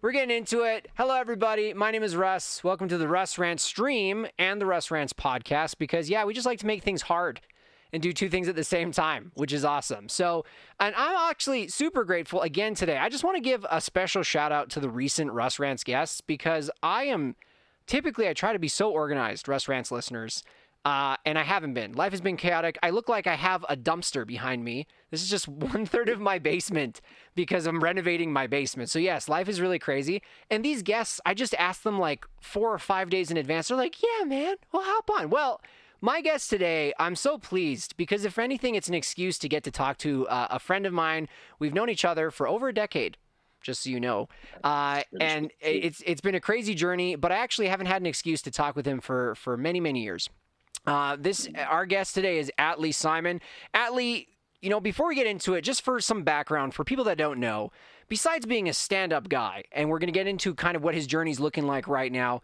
We're getting into it. Hello, everybody. My name is Russ. Welcome to the Russ Rantz stream and the Russ Rantz Podcast because, we just like to make things hard and do two things at the same time, which is awesome. So, and I'm actually super grateful again today. I just want to give a special shout out to the recent Russ Rantz guests because I try to be so organized, Russ Rantz listeners. And I haven't been. Life has been chaotic. I look like I have a dumpster behind me. This is just 1/3 of my basement because I'm renovating my basement. So yes, life is really crazy. And these guests, I just asked them like 4 or 5 days in advance. They're like, yeah, man, well, hop on. Well, my guest today, I'm so pleased because if anything, it's an excuse to get to talk to a friend of mine. We've known each other for over a decade, just so you know. And it's been a crazy journey, but I actually haven't had an excuse to talk with him for many, many years. Our guest today is Atlee Simon. Atlee, before we get into it, just for some background for people that don't know, besides being a stand-up guy, and we're going to get into kind of what his journey's looking like right now,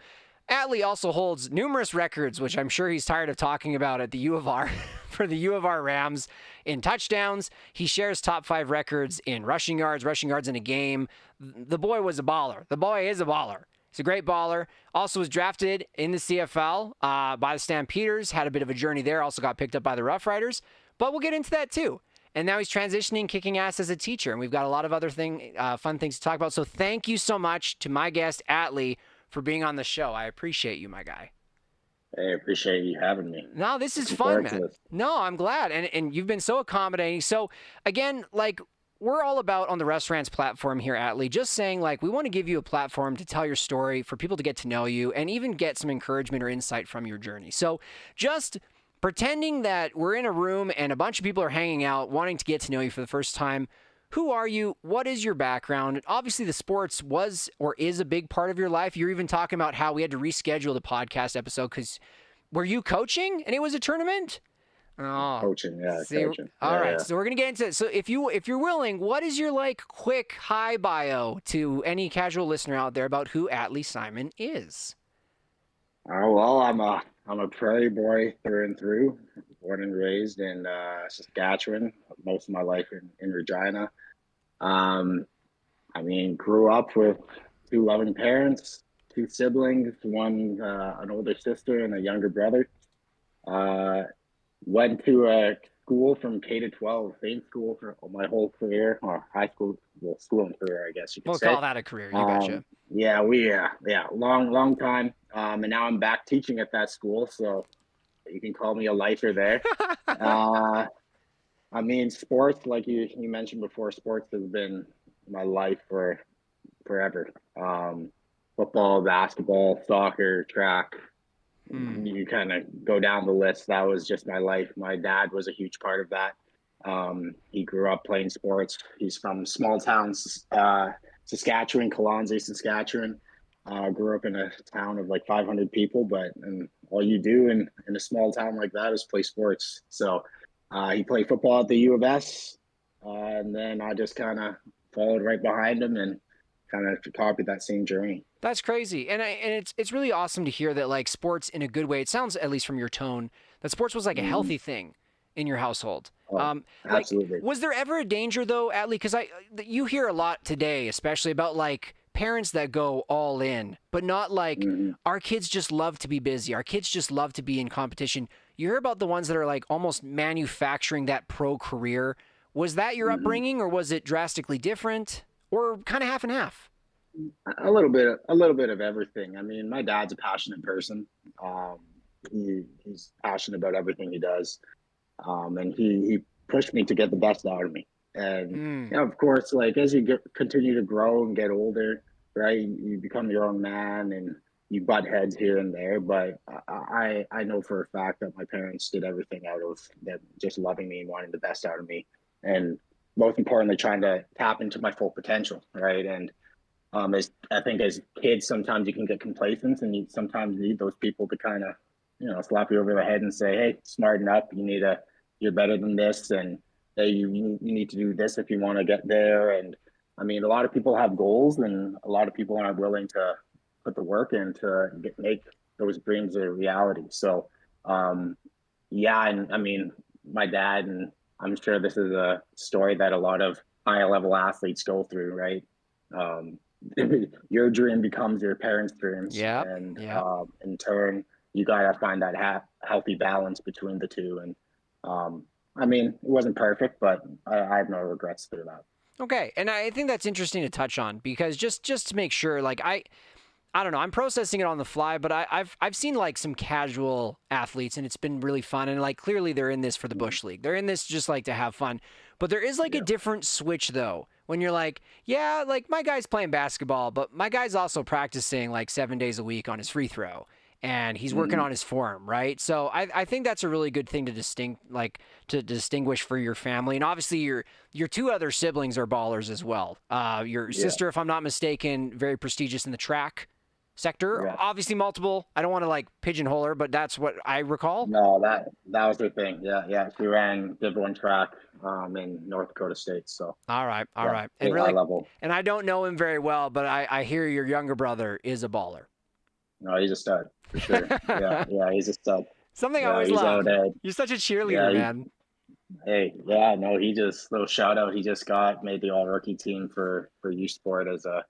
Atlee also holds numerous records, which I'm sure he's tired of talking about at the U of R for the U of R Rams in touchdowns. He shares top 5 records in rushing yards in a game. The boy was a baller. The boy is a baller. He's a great baller. Also was drafted in the CFL by the Stampeders. Had a bit of a journey there. Also got picked up by the Rough Riders. But we'll get into that too. And now he's transitioning, kicking ass as a teacher. And we've got a lot of other fun things to talk about. So thank you so much to my guest, Atlee, for being on the show. I appreciate you, my guy. Hey, I appreciate you having me. No, this is fun, man. No, I'm glad. And you've been so accommodating. So again, we're all about on the Russ Rantz platform here, Atlee, just saying we want to give you a platform to tell your story, for people to get to know you, and even get some encouragement or insight from your journey. So just pretending that we're in a room and a bunch of people are hanging out, wanting to get to know you for the first time. Who are you? What is your background? Obviously, the sports was or is a big part of your life. You're even talking about how we had to reschedule the podcast episode because were you coaching and it was a tournament? Oh, coaching. All right. So we're going to get into it. So if you're willing, what is your quick high bio to any casual listener out there about who Atlee Simon is? Well, I'm a prairie boy through and through, born and raised in Saskatchewan, most of my life in Regina. Grew up with 2 loving parents, 2 siblings, one an older sister and a younger brother. Went to a school from K to 12, same school for my whole career, or high school, school and career, I guess you could say. We'll call that a career, you betcha. Long time. And now I'm back teaching at that school, so you can call me a lifer there. Sports, like you mentioned before, sports has been my life for forever. Football, basketball, soccer, track. You kind of go down the list. That was just my life. My dad was a huge part of that. He grew up playing sports. He's from small towns, Saskatchewan, Collegiate, Saskatchewan. Grew up in a town of 500 people, and all you do in a small town like that is play sports. So he played football at the U of S, and then I just kind of followed right behind him and kind of copied that same journey. That's crazy. And it's really awesome to hear that sports in a good way. It sounds, at least from your tone, that sports was a healthy thing in your household. Absolutely. Was there ever a danger though, Atlee? Because you hear a lot today, especially about parents that go all in, but not our kids just love to be busy. Our kids just love to be in competition. You hear about the ones that are almost manufacturing that pro career. Was that your upbringing, or was it drastically different, or kind of half and half? A little bit of everything. My dad's a passionate person. He's passionate about everything he does. And he pushed me to get the best out of me. And of course, as you continue to grow and get older, right, you become your own man and you butt heads here and there. But I know for a fact that my parents did everything out of them just loving me and wanting the best out of me. And most importantly, trying to tap into my full potential, right? And as kids, sometimes you can get complacent, and you sometimes need those people to kind of, slap you over the head and say, "Hey, smarten up. You're better than this, and hey, you need to do this if you want to get there." And a lot of people have goals, and a lot of people aren't willing to put the work in to make those dreams a reality. So, my dad, and I'm sure this is a story that a lot of high level athletes go through, right? your dream becomes your parents' dreams, Yep. and Yep. in turn, you gotta find that healthy balance between the two. And I mean, it wasn't perfect, but I have no regrets through that. Okay, and I think that's interesting to touch on because just to make sure, like I don't know, I'm processing it on the fly, but I've seen like some casual athletes and it's been really fun, and like clearly they're in this for the Bush League. They're in this just like to have fun, but there is like a Yeah. different switch though when you're like, yeah, like my guy's playing basketball, but my guy's also practicing like 7 days a week on his free throw. And he's working Mhm. on his form, right? So I think that's a really good thing to distinguish for your family. And obviously your two other siblings are ballers as well. Your Yeah. sister, if I'm not mistaken, very prestigious in the track sector. Yeah. Obviously multiple. I don't want to like pigeonhole her, but that's what I recall. No, that was the thing. Yeah, yeah. She ran Div 1 track in North Dakota State. So All right, all yeah, right. And pretty high really, level. and I don't know him very well, but I hear your younger brother is a baller. No, he's a stud for sure. Yeah, yeah, he's a stud. Something I Yeah, always he's love. out at You're such a cheerleader, yeah. man. Hey, yeah, no, he just little shout out. He just got made the all rookie team for U Sport as a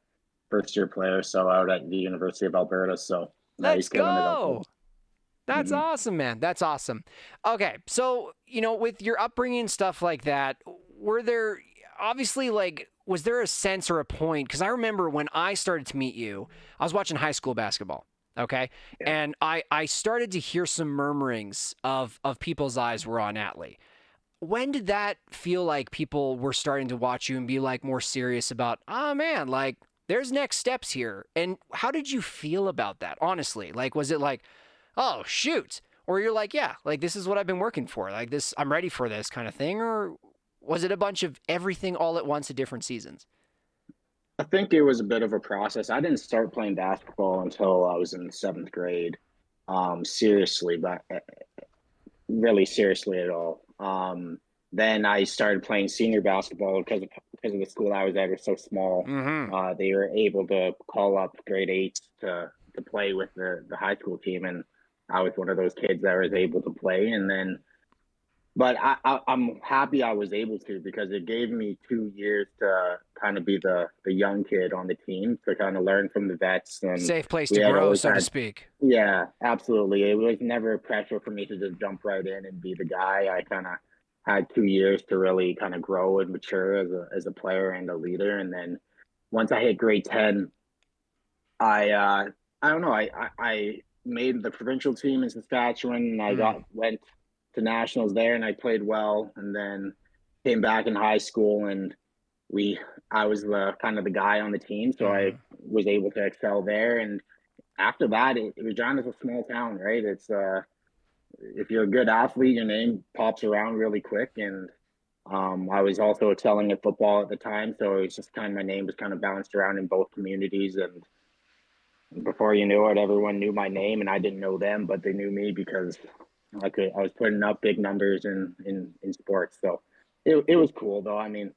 first year player. So out at the University of Alberta. So yeah, Let's he's killing it out there. go. That's Hmm. awesome, man. That's awesome. Okay, so with your upbringing and stuff like that, were there obviously like was there a sense or a point? Because I remember when I started to meet you, I was watching high school basketball. Okay, Yeah. and I started to hear some murmurings of people's eyes were on Atlee. When did that feel like people were starting to watch you and be like more serious about, oh man, like there's next steps here? And how did you feel about that? Honestly, like was it like, oh shoot, or you're like, yeah, like this is what I've been working for, like this, I'm ready for this kind of thing, or was it a bunch of everything all at once at different seasons? I think it was a bit of a process. I didn't start playing basketball until I was in seventh grade, seriously, but really seriously at all. Then I started playing senior basketball because of the school I was at was so small. Mm-hmm. They were able to call up grade eight to play with the high school team, and I was one of those kids that was able to play. And then, but I'm happy I was able to because it gave me 2 years to kind of be the young kid on the team to kind of learn from the vets. And Safe place we to had grow, always so to had speak. yeah, absolutely. It was never pressure for me to just jump right in and be the guy. I kind of had 2 years to really kind of grow and mature as a player and a leader. And then once I hit grade 10, I don't know, I made the provincial team in Saskatchewan and I Mm. went to nationals there and I played well and then came back in high school and we I was the kind of the guy on the team, so I Mm. was able to excel there. And after that, Regina's a small town, right? It's if you're a good athlete, your name pops around really quick. And I was also excelling at football at the time, so it's just kind of my name was kind of bounced around in both communities. And before you knew it, everyone knew my name, and I didn't know them, but they knew me because I was putting up big numbers in sports. So it was cool though. I mean,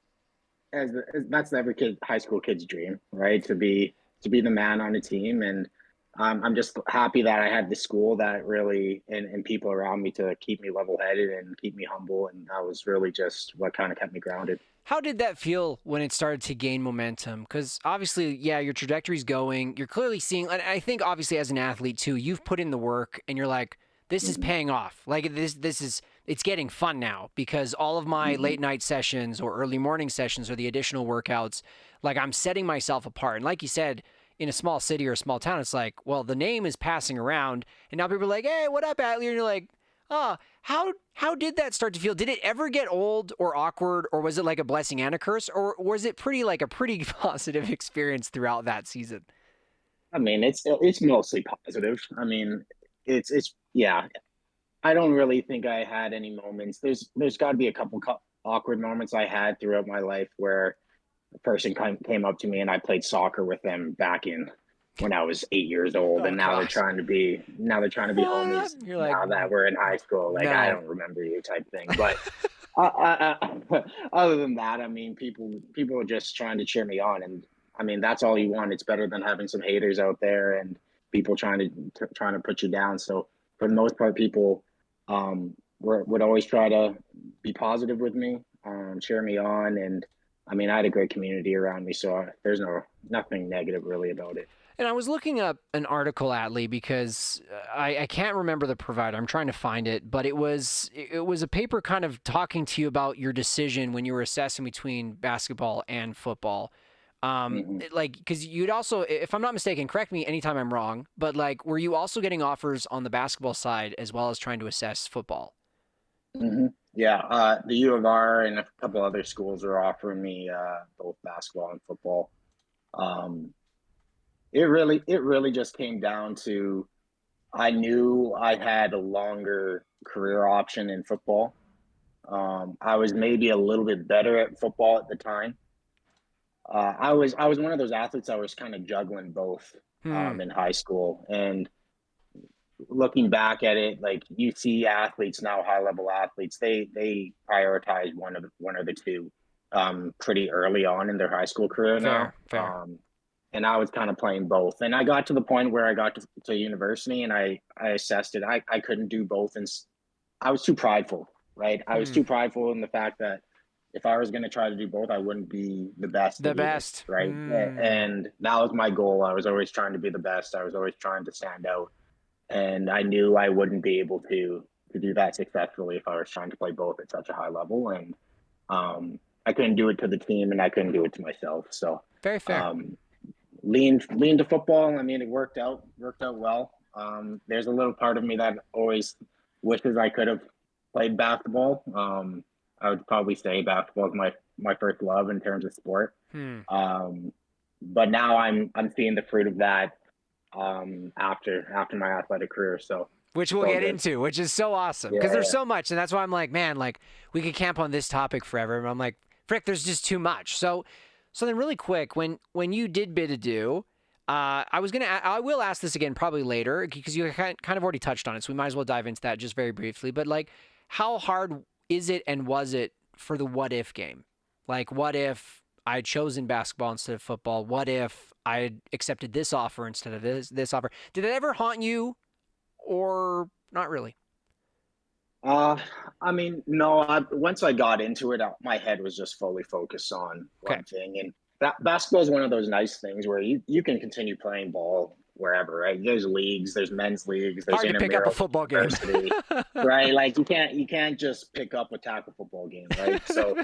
as that's every kid high school kid's dream, right? To be the man on a team. And I'm just happy that I had the school that really and people around me to keep me level headed and keep me humble, and that was really just what kind of kept me grounded. How did that feel when it started to gain momentum? Because obviously, yeah, your trajectory's going. You're clearly seeing, and I think obviously as an athlete too, you've put in the work, and you're like, this is Hmm. paying off. Like this is it's getting fun now because all of my Hmm. late night sessions or early morning sessions or the additional workouts, like I'm setting myself apart. And like you said, in a small city or a small town, it's like, well, the name is passing around, and now people are like, hey, what up, Atlee? And you're like, oh, how did that start to feel? Did it ever get old or awkward, or was it like a blessing and a curse, or was it a pretty positive experience throughout that season? I mean, it's mostly positive. I mean, it's yeah. I don't really think I had any moments. There's got to be a couple awkward moments I had throughout my life where a person came up to me and I played soccer with them back in when I was 8 years old, Oh and gosh, now they're trying to be what? homies You're like, now that we're in high school. Like I no. don't remember you type thing, but other than that, I mean, people are just trying to cheer me on, and I mean that's all you want. It's better than having some haters out there and people trying to put you down. So for the most part, people would always try to be positive with me, cheer me on, and I mean, I had a great community around me, so there's nothing negative really about it. And I was looking up an article, Atlee, because I can't remember the provider. I'm trying to find it, but it was a paper kind of talking to you about your decision when you were assessing between basketball and football. Like, because you'd also, if I'm not mistaken, correct me anytime I'm wrong, but like, were you also getting offers on the basketball side as well as trying to assess football? Mm-hmm. Yeah, the U of R and a couple other schools are offering me both basketball and football. Um, it really just came down to I knew I had a longer career option in football. I was maybe a little bit better at football at the time. I was one of those athletes that was kind of juggling both Hmm. in high school. And looking back at it, like you see athletes now, high level athletes, they prioritize one or the two pretty early on in their high school career now. Fair, fair. And I was kind of playing both. And I got to the point where I got to university and I assessed it. I couldn't do both. And I was too prideful, right? I was Hmm. too prideful in the fact that if I was going to try to do both, I wouldn't be the best The at either, best. right? Hmm. And that was my goal. I was always trying to be the best. I was always trying to stand out. And I knew I wouldn't be able to do that successfully if I was trying to play both at such a high level. And I couldn't do it to the team and I couldn't do it to myself. So Very fair. um, leaned to football. I mean, it worked out well. There's a little part of me that always wishes I could have played basketball. I would probably say basketball is my first love in terms of sport. Hmm. Um, but now I'm seeing the fruit of that after my athletic career. So Which it's we'll all get good. into, which is so awesome because there's Yeah. so much, and that's why I'm like, man, like we could camp on this topic forever. But I'm like, frick, there's just too much. So then, really quick, when you did bid adieu, I will ask this again probably later because you kind of already touched on it, so we might as well dive into that just very briefly. But like, how hard is it and was it for the what if game? Like, what if I had chosen basketball instead of football? What if I had accepted this offer instead of this offer? Did it ever haunt you or not really? Uh, I mean, no. Once I got into it, my head was just fully focused on Okay. one thing, and that basketball is one of those nice things where you can continue playing ball wherever, right? There's leagues, there's men's leagues, there's Hard to pick up a intramurals at football game. university, right? Like you can't just pick up a tackle football game, right? So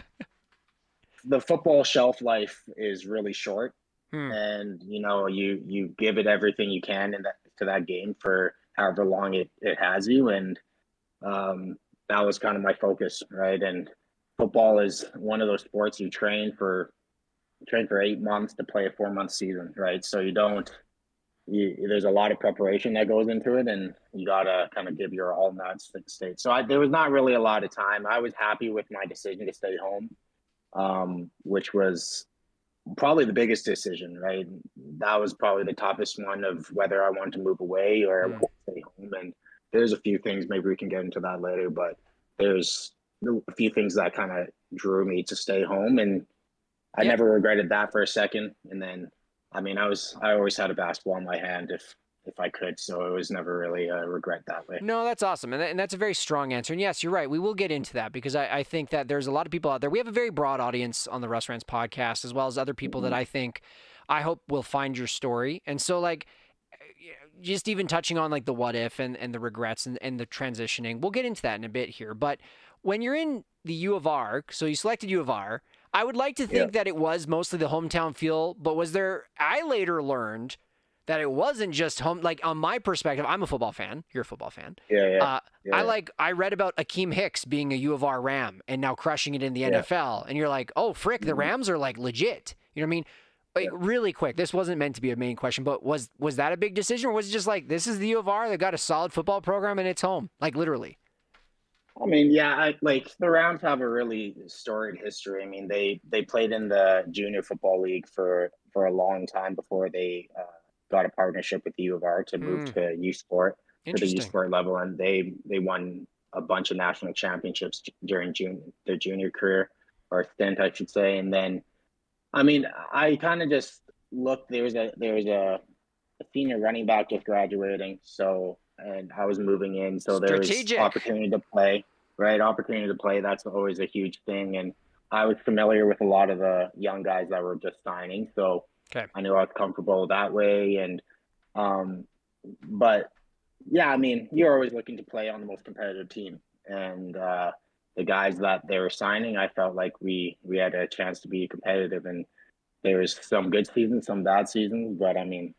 the football shelf life is really short, Hmm. and you give it everything you can to that game for however long it has you, and um, that was kind of my focus, right? And football is one of those sports you train for 8 months to play a 4 month season, right? So there's a lot of preparation that goes into it, and you gotta kind of give your all in that state. So there was not really a lot of time. I was happy with my decision to stay home, which was probably the biggest decision, right? That was probably the toughest one of whether I wanted to move away or I Hmm. wanted to stay home. And there's a few things, maybe we can get into that later, but there's a few things that kind of drew me to stay home. And I Yeah. never regretted that for a second. And then, I mean, I always had a basketball in my hand if I could. So it was never really a regret that way. No, that's awesome. And that's a very strong answer. And yes, you're right. We will get into that because I think that there's a lot of people out there. We have a very broad audience on the Russ Rantz podcast, as well as other people that Mm-hmm. I hope will find your story. And so, like, just even touching on like the what if and the regrets and the transitioning, we'll get into that in a bit here. But when you're in the U of R, so you selected U of R, I would like to Yeah. think that it was mostly the hometown feel, but was there, I later learned that it wasn't just home. Like on my perspective, I'm a football fan. You're a football fan. Yeah. Yeah. Uh, Yeah. I read about Akeem Hicks being a U of R Ram and now crushing it in the Yeah. NFL. And you're like, oh, frick, the Mm-hmm. Rams are like legit. You know what I mean? Like Yeah. really quick, this wasn't meant to be a main question, but was that a big decision or was it just like, this is the U of R, they've got a solid football program and it's home? Like literally. I mean, yeah, like the Rams have a really storied history. I mean, they played in the junior football league for a long time before they got a partnership with the U of R to move Hmm, to U Sport to the U interesting. Sport level, and they won a bunch of national championships during their junior career or stint, I should say. And then, I mean, I kind of just looked. There was a senior running back just graduating, so and I was moving in, so there was Strategic. opportunity to play, right? Opportunity to play. That's always a huge thing, and I was familiar with a lot of the young guys that were just signing, so Okay. I knew I was comfortable that way. And um, but yeah, I mean, you're always looking to play on the most competitive team, and the guys that they were signing, I felt like we had a chance to be competitive, and there was some good seasons, some bad seasons, but I mean,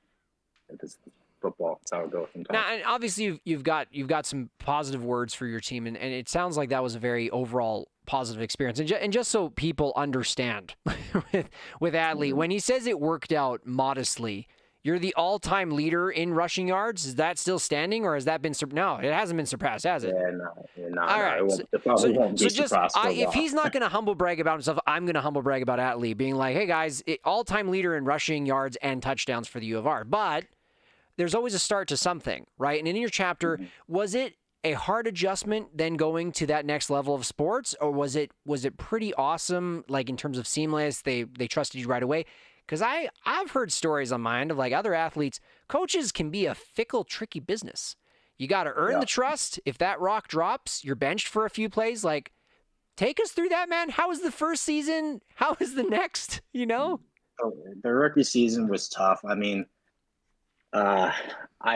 it's football. It's how it goes sometimes. Now, and obviously, you've got some positive words for your team, and it sounds like that was a very overall positive experience. And just so people understand, with Atlee, when he says it worked out modestly, you're the all-time leader in rushing yards. Is that still standing, or has that been no? It hasn't been surpassed, has it? Yeah, no, All right. it probably won't be Just surpassed for a if while. he's not going to humble brag about himself, I'm going to humble brag about Atlee, being like, hey guys, all-time leader in rushing yards and touchdowns for the U of R. But there's always a start to something, right? And in your chapter, was it a hard adjustment then going to that next level of sports, or was it pretty awesome, like in terms of seamless? They trusted you right away? Because I've heard stories on mine of like other athletes, coaches can be a fickle, tricky business. You got to earn the trust. If that rock drops, you're benched for a few plays. Like, take us through that, man. How was the first season? How is the next? You know? The rookie season was tough. I mean, I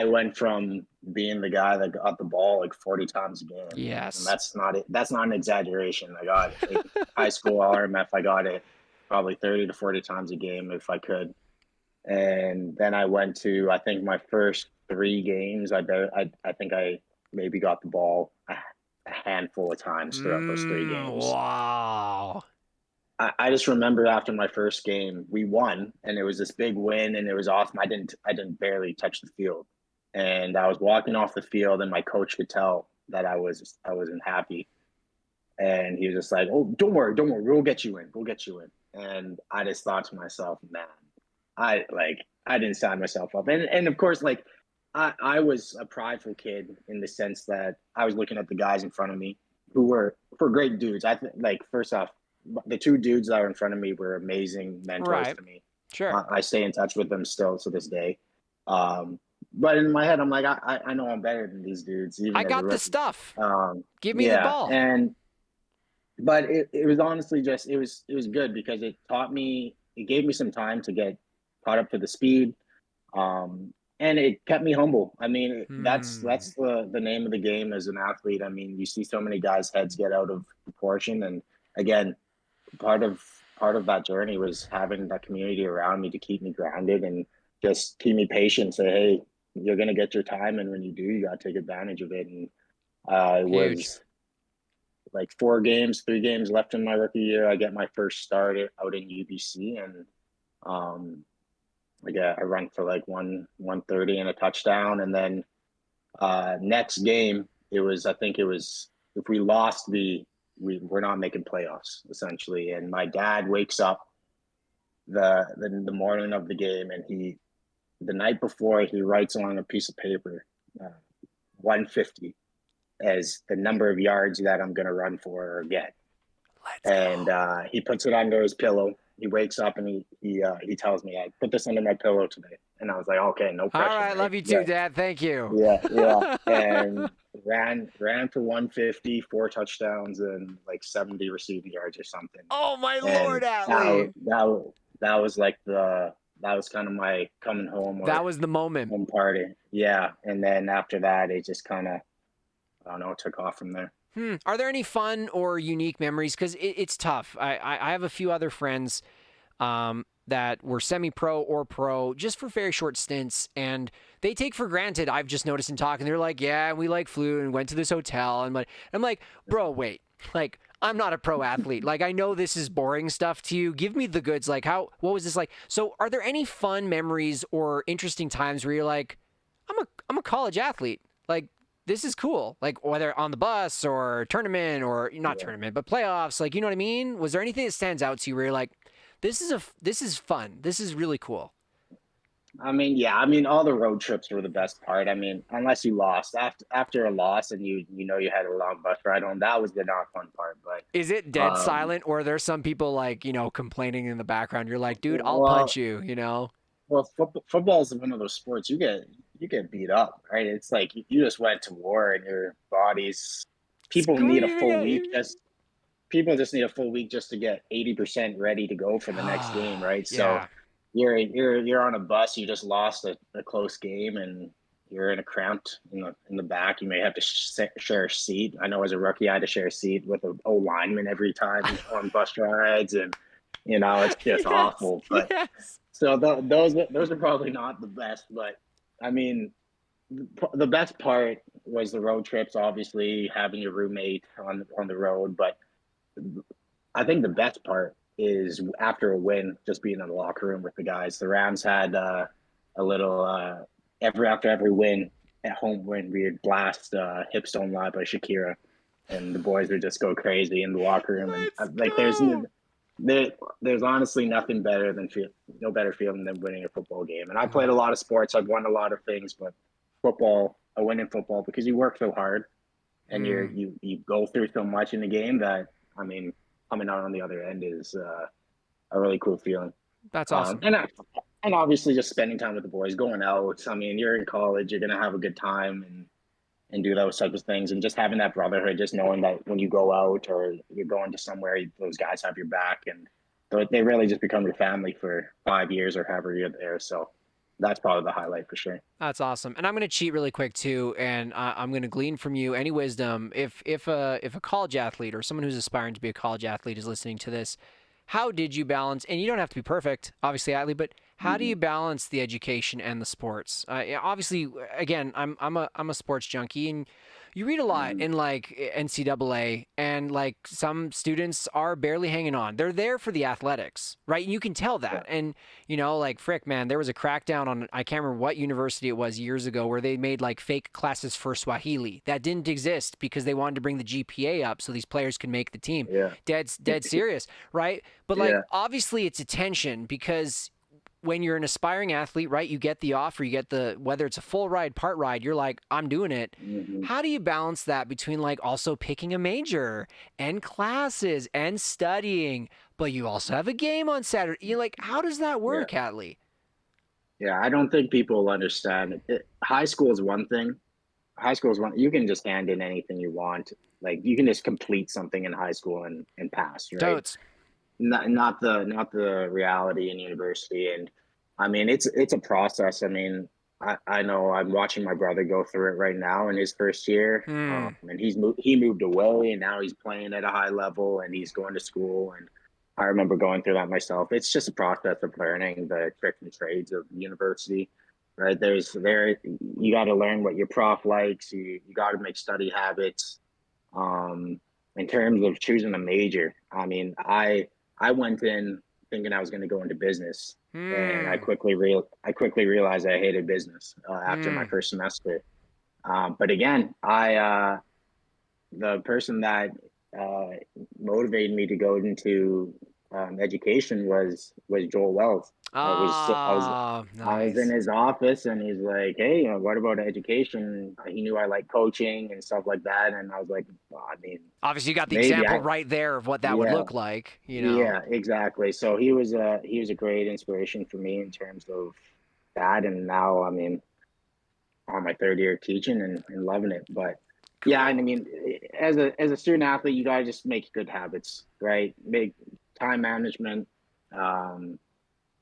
went from being the guy that got the ball like 40 times a game. Yes. And that's not an exaggeration. I got like, high school RMF. I got it probably 30 to 40 times a game if I could. And then I went to, I think my first 3 games, I think I maybe got the ball a handful of times throughout those 3 games. Wow. I just remember after my first game, we won, and it was this big win, and it was awesome. I didn't barely touch the field, and I was walking off the field, and my coach could tell that I wasn't happy, and he was just like, "Oh, don't worry, we'll get you in, And I just thought to myself, man, I didn't sign myself up, and of course, like I was a prideful kid in the sense that I was looking at the guys in front of me who were great dudes. I think, like, first off, the 2 dudes that were in front of me were amazing mentors to me. Sure. I stay in touch with them still to this day. But in my head, I'm like, I know I'm better than these dudes. Even I got the stuff. Give me the ball. But it was honestly just it was good because it gave me some time to get caught up to the speed. And it kept me humble. I mean, that's the name of the game as an athlete. I mean, you see so many guys' heads get out of proportion, and again, part of that journey was having that community around me to keep me grounded and just keep me patient. Say, hey, you're gonna get your time, and when you do, you gotta take advantage of it. And it was like 3 games left in my rookie year. I get my first start out in UBC, and I run for like 130 and a touchdown. And then next game, I think it was if we lost, we're not making playoffs essentially. And my dad wakes up the morning of the game, and the night before, he writes on a piece of paper 150 as the number of yards that I'm going to run for or get. And he puts it under his pillow. He wakes up and he tells me, I put this under my pillow today. And I was like, okay, no pressure. All right, love you too, Dad. Thank you. Yeah. And ran for 150, 4 touchdowns, and like 70 receiving yards or something. Oh my Lord, Atlee. That was like that was kind of my coming home. That was the moment. Home party. Yeah. And then after that, it just kind of, I don't know, took off from there. Are there any fun or unique memories? Because it's tough. I have a few other friends that were semi-pro or pro just for very short stints, and they take for granted. I've just noticed in talking, they're like, yeah, we like flew and went to this hotel. And I'm like, bro, wait, like, I'm not a pro athlete. Like, I know this is boring stuff to you. Give me the goods. Like, what was this like? So are there any fun memories or interesting times where you're like, I'm a college athlete. Like, this is cool. Like, whether on the bus or tournament or not tournament, but playoffs, like, you know what I mean? Was there anything that stands out to you where you're like, this is fun. This is really cool. I mean, all the road trips were the best part. I mean, unless you lost after a loss and you had a long bus ride home, that was the not fun part. But is it dead silent, or are there some people like, complaining in the background? You're like, dude, I'll punch you, Well, football is one of those sports you get beat up, right? It's like you just went to war and your body's people need a full week people just need a full week just to get 80% ready to go for the next game, right? So Yeah. you're on a bus, you just lost a close game, and you're in a cramped in the back. You may have to share a seat. I know as a rookie, I had to share a seat with an O lineman every time on bus rides, and it's just awful. But so those are probably not the best. But I mean, the best part was the road trips. Obviously, having your roommate on the road, but I think the best part is after a win, just being in the locker room with the guys. The Rams had a little after every win at home win, we'd blast "Hips Don't Lie" by Shakira, and the boys would just go crazy in the locker room. And like, there's honestly nothing better than no better feeling than winning a football game. And I played a lot of sports. I've won a lot of things, but football, I win in football because you work so hard and you go through so much in the game that, I mean, coming out on the other end is a really cool feeling. That's awesome. And obviously just spending time with the boys, going out. I mean, you're in college, you're going to have a good time and do those types of things. And just having that brotherhood, just knowing that when you go out or you're going to somewhere, those guys have your back. And they really just become your family for 5 years or however you're there. So that's probably the highlight for sure. That's awesome. And I'm going to cheat really quick too, and I'm going to glean from you any wisdom. If a college athlete or someone who's aspiring to be a college athlete is listening to this, how did you balance? And you don't have to be perfect, obviously, athlete, but how do you balance the education and the sports? Obviously, again, I'm a sports junkie, and you read a lot in like NCAA, and like some students are barely hanging on. They're there for the athletics, right? And you can tell that. Yeah. And like frick, man, there was a crackdown on, I can't remember what university it was years ago, where they made like fake classes for Swahili that didn't exist because they wanted to bring the GPA up so these players could make the team. Yeah. Dead serious, right? But like obviously it's attention, because when you're an aspiring athlete, right, you get the offer, you get whether it's a full ride, part ride, you're like, I'm doing it. Mm-hmm. How do you balance that between like also picking a major and classes and studying, but you also have a game on Saturday? You're like, how does that work, Atlee? Yeah, I don't think people understand. High school is one thing. High school is one. You can just hand in anything you want. Like you can just complete something in high school and pass, right? Totes. Not the reality in university. And I mean, it's a process. I mean, I know I'm watching my brother go through it right now in his first year. And he moved away, and now he's playing at a high level and he's going to school. And I remember going through that myself. It's just a process of learning the tricks and trades of university, right? You got to learn what your prof likes. You got to make study habits. In terms of choosing a major, I mean, I went in thinking I was going to go into business, and I quickly realized I hated business after my first semester. But again, the person that motivated me to go into education was Joel Wells. I was in his office, and he's like, "Hey, what about education?" He knew I like coaching and stuff like that, and I was like, well, I mean, obviously you got the example right there of what that would look like, Yeah, exactly. So he was a great inspiration for me in terms of that, and now I mean, on my third year teaching and loving it. But yeah, and I mean, as a student athlete, you gotta just make good habits, right? Make time management.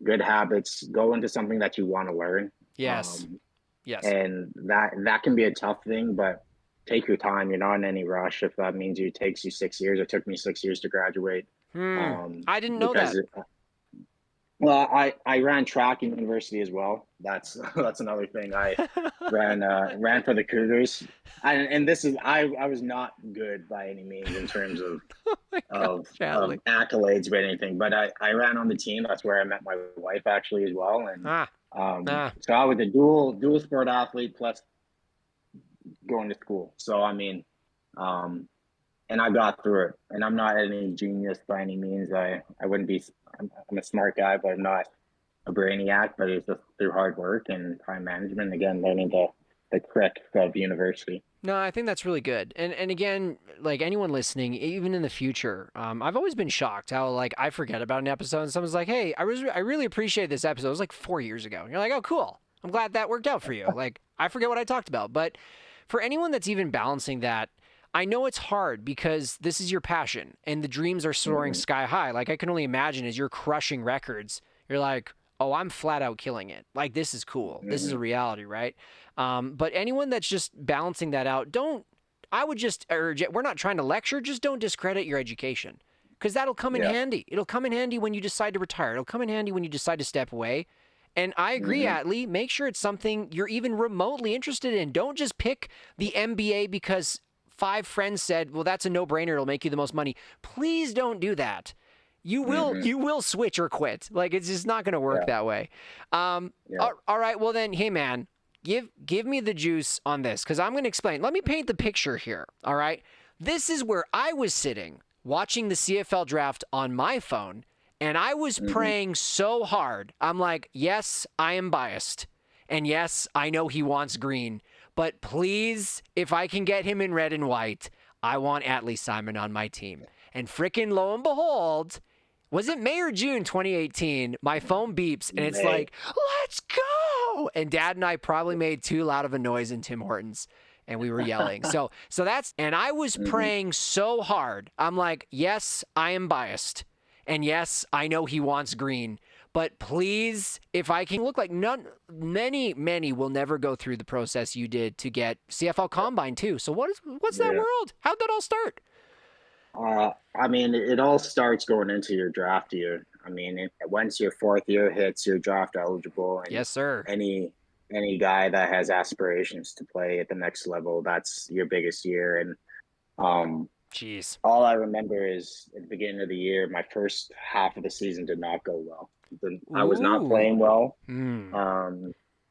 Good habits, go into something that you want to learn. Yes. And that can be a tough thing, but take your time. You're not in any rush. If that means it takes you 6 years, it took me 6 years to graduate. I didn't know that. Well, I ran track in university as well. That's another thing. I ran for the Cougars, and this is I was not good by any means in terms of accolades or anything. But I ran on the team. That's where I met my wife actually as well. And so I was a dual sport athlete plus going to school. So I mean, and I got through it. And I'm not any genius by any means. I wouldn't be. I'm a smart guy, but I'm not a brainiac. But it's just through hard work and time management. Again, learning the tricks of university. No, I think that's really good. And again, like anyone listening, even in the future, I've always been shocked how like I forget about an episode and someone's like, "Hey, I really appreciate this episode." It was like 4 years ago. And you're like, "Oh, cool. I'm glad that worked out for you." Like I forget what I talked about, but for anyone that's even balancing that, I know it's hard because this is your passion and the dreams are soaring sky high. Like I can only imagine as you're crushing records, you're like, oh, I'm flat out killing it. Like this is cool. This is a reality, right? But anyone that's just balancing that out, I would just urge it. We're not trying to lecture, just don't discredit your education because that'll come in handy. It'll come in handy when you decide to retire. It'll come in handy when you decide to step away. And I agree, Atlee, make sure it's something you're even remotely interested in. Don't just pick the MBA because 5 friends said, well, that's a no-brainer. It'll make you the most money. Please don't do that. You will switch or quit. Like, it's just not going to work that way. All right. Well, then, hey, man, give me the juice on this because I'm going to explain. Let me paint the picture here. All right. This is where I was sitting watching the CFL draft on my phone. And I was praying so hard. I'm like, yes, I am biased. And yes, I know he wants green. But please, if I can get him in red and white, I want Atlee Simon on my team. And frickin' lo and behold, was it May or June 2018? My phone beeps and it's like, let's go. And Dad and I probably made too loud of a noise in Tim Hortons. And we were yelling. So that's, and I was praying so hard. I'm like, yes, I am biased. And yes, I know he wants green, but please, if I can look like many will never go through the process you did to get CFL Combine too. So what's that world? How'd that all start? I mean, it all starts going into your draft year. I mean, once your 4th year hits, you're draft eligible. And yes, sir. Any guy that has aspirations to play at the next level, that's your biggest year. And jeez. All I remember is at the beginning of the year, my first half of the season did not go well. I was not playing well. I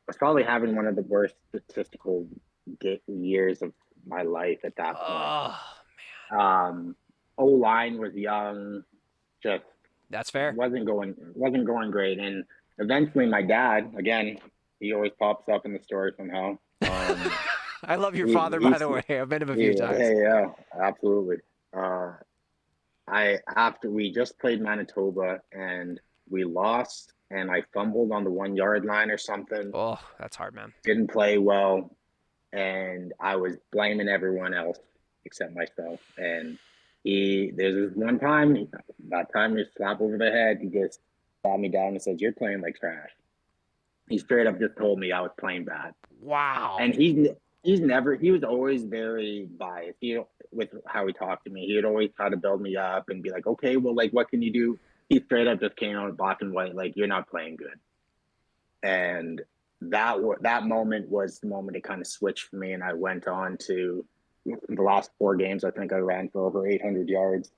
was probably having one of the worst statistical years of my life at that point. Oh, man. O-line was young. Just that's fair. Wasn't going great. And eventually my dad, again, he always pops up in the story somehow. I love your father, by the way. I've met him a few times. Yeah, absolutely. After we just played Manitoba and we lost, and I fumbled on the 1 yard line or something. Oh, that's hard, man. Didn't play well, and I was blaming everyone else except myself. And there's this one time, that time he slapped over the head. He just sat me down and said, "You're playing like trash." He straight up just told me I was playing bad. Wow. And he was always very biased with how he talked to me. He would always try to build me up and be like, okay, well, like, what can you do? He straight up just came out black and white, like, you're not playing good. And that moment was the moment it kind of switched for me. And I went on to the last 4 games. I think I ran for over 800 yards.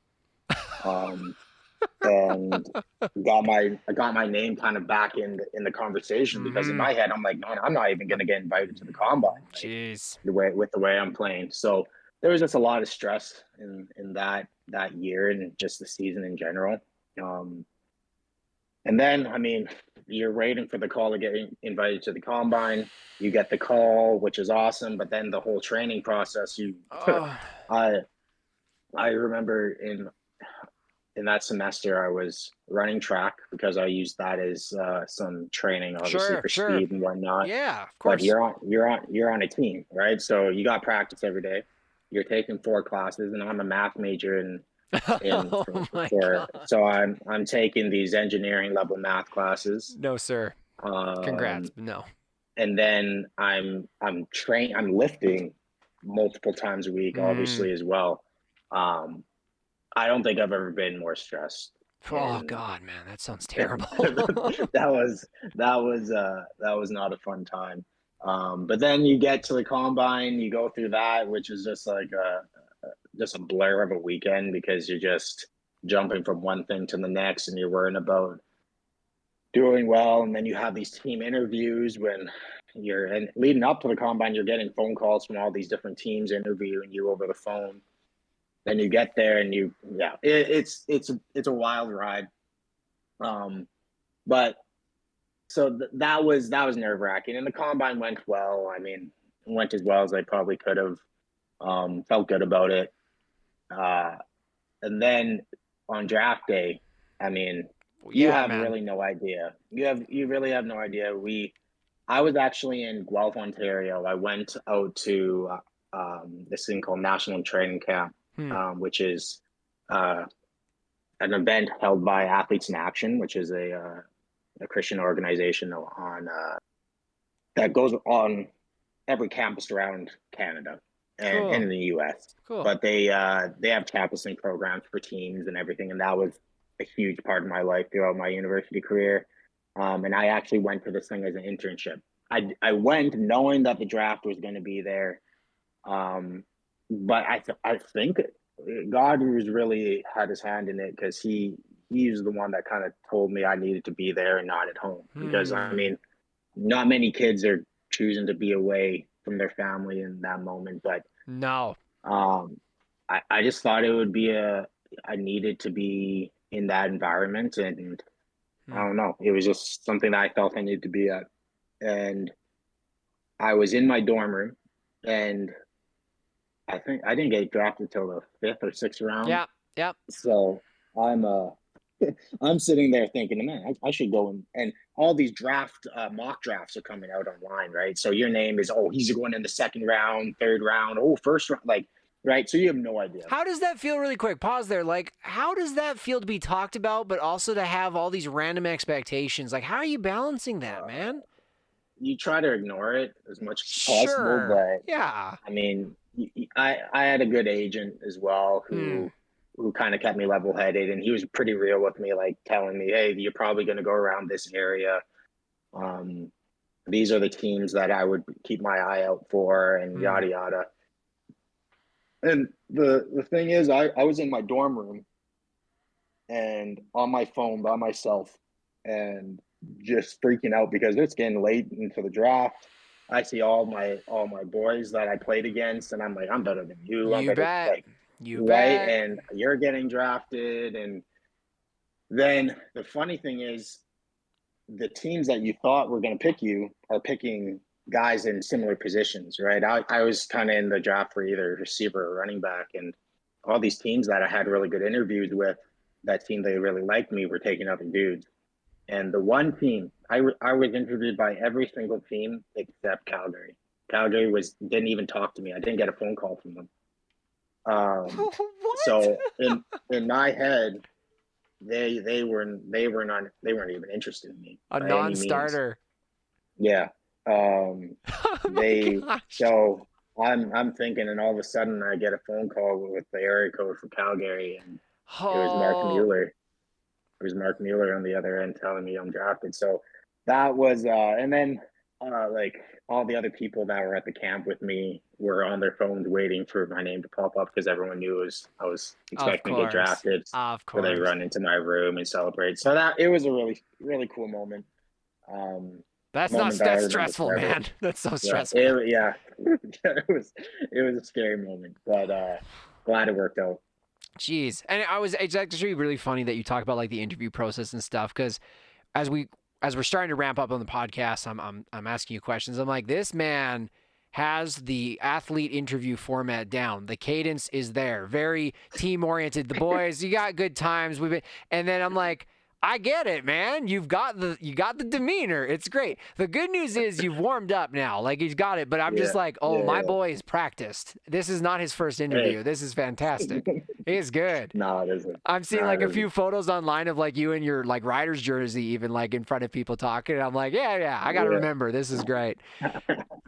And got my name kind of back in the conversation because in my head I'm like, man, I'm not even going to get invited to the combine. Jeez. With the way I'm playing. So there was just a lot of stress in that year and just the season in general. And then, I mean, you're waiting for the call to get invited to the combine. You get the call, which is awesome. But then the whole training process, I remember in that semester, I was running track because I used that as some training, obviously for speed and whatnot. Yeah, of course. But you're on a team, right? So you got practice every day. You're taking 4 classes, and I'm a math major so I'm taking these engineering level math classes. No, sir. Congrats. No. And then I'm lifting multiple times a week, obviously as well. I don't think I've ever been more stressed. Oh God, man, that sounds terrible. that was not a fun time. But then you get to the combine, you go through that, which is just like just a blur of a weekend because you're just jumping from one thing to the next and you're worrying about doing well. And then you have these team interviews and leading up to the combine, you're getting phone calls from all these different teams interviewing you over the phone. Then you get there and it's a wild ride. But so that was nerve wracking, and the combine went well. I mean, it went as well as I probably could have. Felt good about it. And then on draft day, I mean, you have really no idea. You really have no idea. I was actually in Guelph, Ontario. I went out to this thing called National Training Camp, Hmm. which is an event held by Athletes in Action, which is a Christian organization on that goes on every campus around Canada and Cool. in the U.S. Cool. But they have campussing programs for teams and everything, and that was a huge part of my life throughout my university career. And I actually went to this thing as an internship. I went knowing that the draft was going to be there, but I think God was really had his hand in it because he's the one that kind of told me I needed to be there and not at home. Because I mean, not many kids are choosing to be away from their family in that moment, but No. I just thought it would be I needed to be in that environment, and I don't know, it was just something that I felt I needed to be at. And I was in my dorm room, and I think I didn't get drafted till the 5th or 6th round. Yeah. Yep. So I'm I'm sitting there thinking, man, I should go and all these mock drafts are coming out online, right? So your name is, oh, he's going in the 2nd round, 3rd round, oh, 1st round, like, right? So you have no idea. How does that feel? Really quick, pause there. Like, how does that feel to be talked about, but also to have all these random expectations? Like, how are you balancing that, man? You try to ignore it as much as possible, but yeah, I mean, I had a good agent as well who kind of kept me level-headed, and he was pretty real with me, like telling me, hey, you're probably going to go around this area. These are the teams that I would keep my eye out for, and yada yada. And the thing is, I was in my dorm room and on my phone by myself and just freaking out because it's getting late into the draft. I see all my boys that I played against, and I'm like, I'm better than you. I'm better, bet. like, You right? bet. And you're getting drafted. And then the funny thing is, the teams that you thought were going to pick you are picking guys in similar positions, right? I was kind of in the draft for either receiver or running back, and all these teams that I had really good interviews with, that team they really liked me, were taking other dudes. And the one team, I was interviewed by every single team except Calgary. Calgary didn't even talk to me. I didn't get a phone call from them. So in my head, they weren't even interested in me. A non-starter. Yeah. Gosh. So I'm thinking, and all of a sudden I get a phone call with the area code for Calgary, and it was Mark Mueller. It was Mark Mueller on the other end telling me I'm drafted. So that was, and then like all the other people that were at the camp with me were on their phones waiting for my name to pop up because everyone knew I was expecting to get drafted. Of course. So they run into my room and celebrate. So it was a really, really cool moment. That's stressful, man. That's so stressful. Yeah. It was a scary moment, but glad it worked out. Jeez. And it's actually really funny that you talk about like the interview process and stuff, because as we're starting to ramp up on the podcast, I'm asking you questions. I'm like, this man has the athlete interview format down. The cadence is there, very team oriented. The boys, you got good times. And then I'm like, I get it, man. You got the demeanor. It's great. The good news is you've warmed up now. Like, he's got it. But I'm just like, my boy is practiced. This is not his first interview. Hey. This is fantastic. He's good. No, it isn't. I'm seeing a few photos online of like you in your like Riders jersey, even like in front of people talking. And I'm like, yeah, I got to remember. This is great.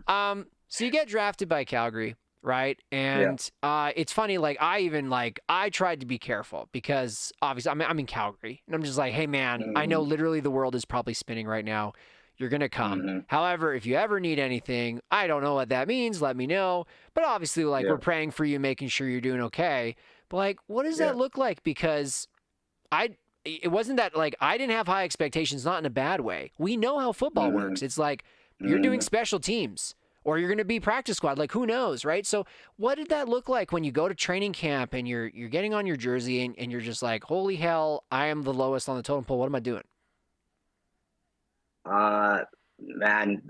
So you get drafted by Calgary. Right. And it's funny, like I tried to be careful because obviously I'm in Calgary and I'm just like, hey, man, I know literally the world is probably spinning right now. You're going to come. However, if you ever need anything, I don't know what that means. Let me know. But obviously, like we're praying for you, making sure you're doing OK. But like, what does that look like? Because it wasn't that like I didn't have high expectations, not in a bad way. We know how football works. It's like you're doing special teams. Or you're going to be practice squad, like who knows, right? So what did that look like when you go to training camp and you're getting on your jersey and you're just like, holy hell, I am the lowest on the totem pole. What am I doing? Man,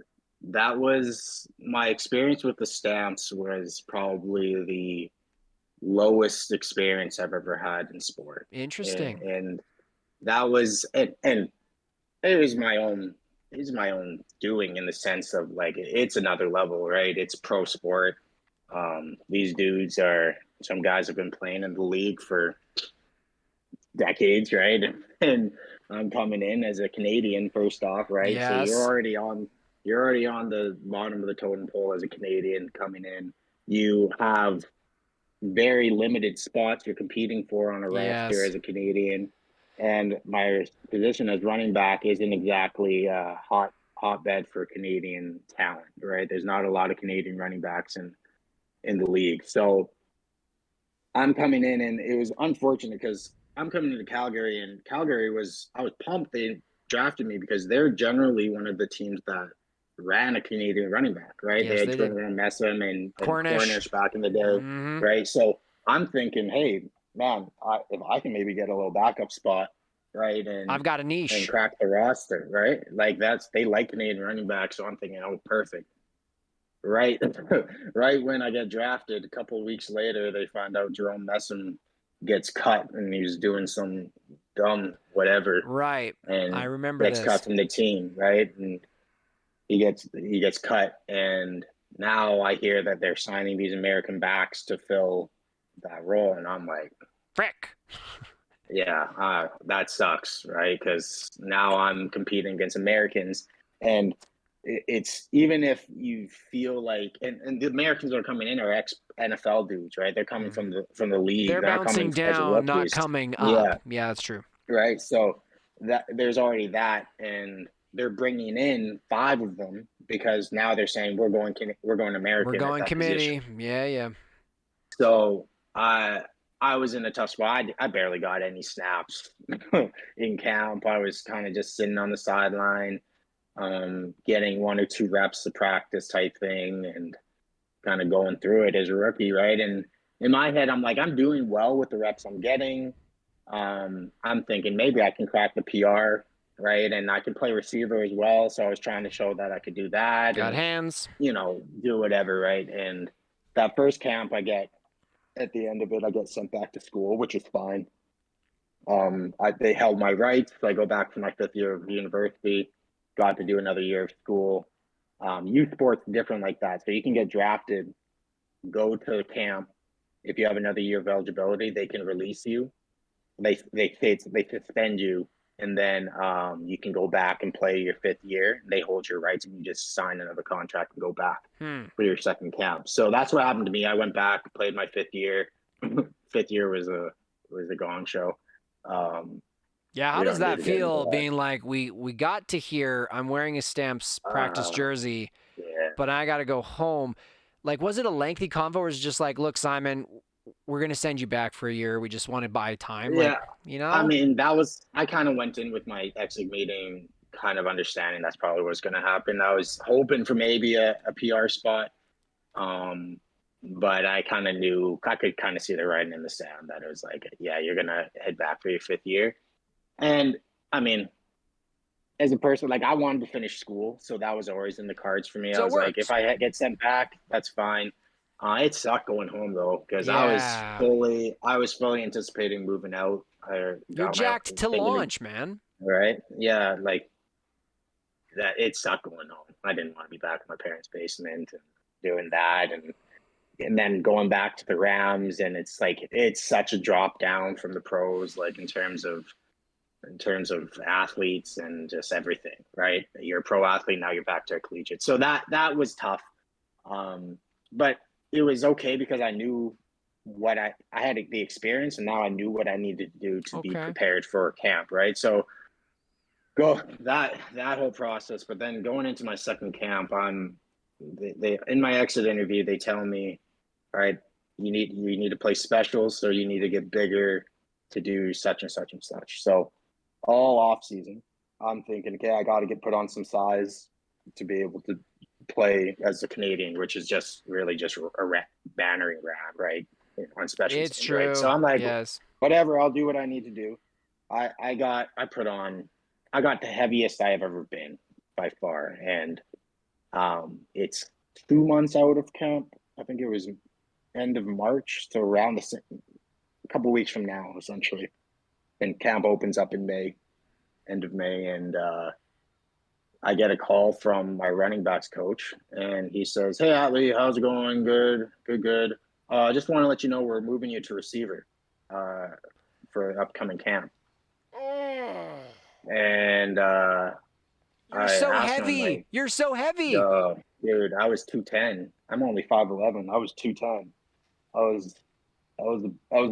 that was my experience with the Stamps was probably the lowest experience I've ever had in sport. Interesting. And that was, and it was my own doing in the sense of like it's another level, right? It's pro sport. These dudes are, some guys have been playing in the league for decades, right? And I'm coming in as a Canadian first off, right? So Yes. you're already on the bottom of the totem pole as a Canadian coming in. You have very limited spots you're competing for on a roster Yes. as a Canadian. And my position as running back isn't exactly a hotbed for Canadian talent, right? There's not a lot of Canadian running backs in the league. So I'm coming in, and it was unfortunate because I'm coming into Calgary, and I was pumped they drafted me because they're generally one of the teams that ran a Canadian running back, right? They Yes, had they did. Jordan Messam and Cornish. Cornish back in the day, Mm-hmm. right? So I'm thinking, hey, man, if I can maybe get a little backup spot, right, I've got a and niche. crack the roster, right? Like they like Canadian running backs, so I'm thinking, oh, perfect. Right, right when I get drafted, a couple of weeks later, they find out Jerome Messam gets cut, and he was doing some dumb whatever, Right. I and remember gets this. cut from the team, right? And he gets cut, and now I hear that they're signing these American backs to fill that role, and I'm like, Frick. yeah, that sucks, right? Because now I'm competing against Americans, and it's even if you feel like, and the Americans that are coming in are ex NFL dudes, right? They're coming Mm-hmm. from the league. They're They're not bouncing coming as down, not rookies. coming Yeah, up. Yeah, that's true. right. So that there's already that, and they're bringing in 5 of them because now they're saying we're going We're American at going that position. committee. Yeah, yeah. So I was in a tough spot. I barely got any snaps in camp. I was kind of just sitting on the sideline, getting 1 or 2 reps of practice type thing, and kind of going through it as a rookie, right? And in my head, I'm like, I'm doing well with the reps I'm getting. I'm thinking maybe I can crack the PR, right? And I can play receiver as well. So I was trying to show that I could do that Got and, hands. do whatever, right? And that first camp, at the end of it, I get sent back to school, which is fine. They held my rights. So I go back for my 5th year of university, got to do another year of school. Youth sports different like that. So you can get drafted, go to camp. If you have another year of eligibility, they can release you. They suspend you, and then you can go back and play your 5th year. They hold your rights, and you just sign another contract and go back for your second camp. So that's what happened to me. I went back, played my 5th year. 5th year was a gong show. Yeah, how We does don't need that to get into feel that. being like we got to here, I'm wearing a Stamps practice jersey, Yeah. but I got to go home. Like, was it a lengthy convo or was it just like, look, Simon, we're going to send you back for a year. We just want to buy time. Like, Yeah. I mean, I kind of went in with my exit meeting kind of understanding that's probably what's going to happen. I was hoping for maybe a PR spot. But I kind of knew, I could kind of see the writing in the sand that it was like, yeah, you're going to head back for your 5th year. And I mean, as a person, like I wanted to finish school. So that was always in the cards for me. So I it was like, works. if I get sent back, that's fine. It sucked going home though, because Yeah. I was fully anticipating moving out. I You're got my jacked to thinking, launch, man. right? Yeah, like that. It sucked going home. I didn't want to be back in my parents' basement and doing that, and then going back to the Rams, and it's like it's such a drop down from the pros, like in terms of athletes and just everything, right? You're a pro athlete, now you're back to a collegiate. So that was tough. But it was okay because I knew what I had the experience, and now I knew what I needed to do to be Okay. prepared for camp, right? So go that whole process. But then going into my second camp, they in my exit interview, they tell me, all right, you need to play specials, so you need to get bigger to do such and such and such. So all off season, I'm thinking, okay, I got to get put on some size to be able to play as a Canadian, which is just really just a bannering ram, right? On special It's teams, true. right? So I'm like, Yes. whatever, I'll do what I need to do. I got the heaviest I have ever been by far, and it's 2 months out of camp. I think it was end of March, so around a couple weeks from now, essentially. And camp opens up in May, end of May, and I get a call from my running backs coach, and he says, "Hey, Atlee, how's it going? Good, good, good. I just want to let you know we're moving you to receiver for an upcoming camp." And You're I so asked him, heavy. like, You're so heavy. dude, I was 210. I'm only 5'11". I was 210. I was I was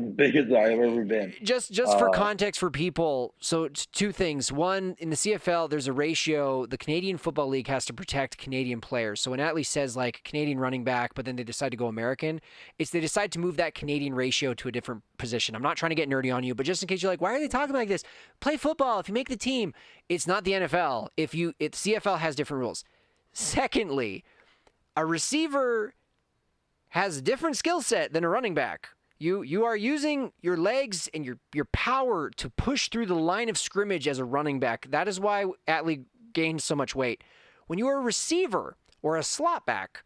the biggest I've ever been. Just for context for people, so it's two things. One, in the CFL, there's a ratio. The Canadian Football League has to protect Canadian players. So when Atlee says like Canadian running back, but then they decide to go American, it's they decide to move that Canadian ratio to a different position. I'm not trying to get nerdy on you, but just in case you're like, why are they talking like this? Play football. If you make the team, it's not the NFL. CFL has different rules. Secondly, a receiver has a different skill set than a running back. You are using your legs and your power to push through the line of scrimmage as a running back. That is why Atlee gained so much weight. When you are a receiver or a slot back,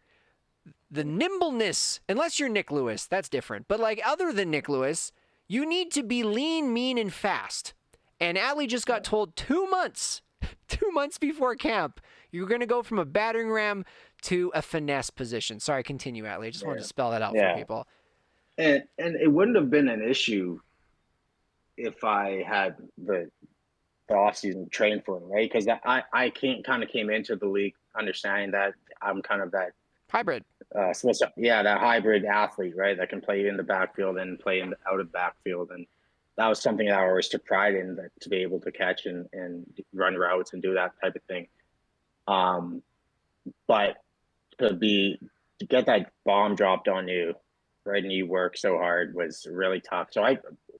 the nimbleness, unless you're Nick Lewis, that's different. But like other than Nick Lewis, you need to be lean, mean, and fast. And Atlee just got told 2 months, 2 months before camp, you're going to go from a battering ram to a finesse position. Sorry, continue, Atlee. I just wanted to spell that out for people. And it wouldn't have been an issue if I had the offseason trained for it, right? Because I came into the league understanding that I'm kind of that hybrid. That hybrid athlete, right? That can play in the backfield and play out of backfield. And that was something that I always took pride in, that to be able to catch and run routes and do that type of thing. But to get that bomb dropped on you, right, and you work so hard, was really tough. So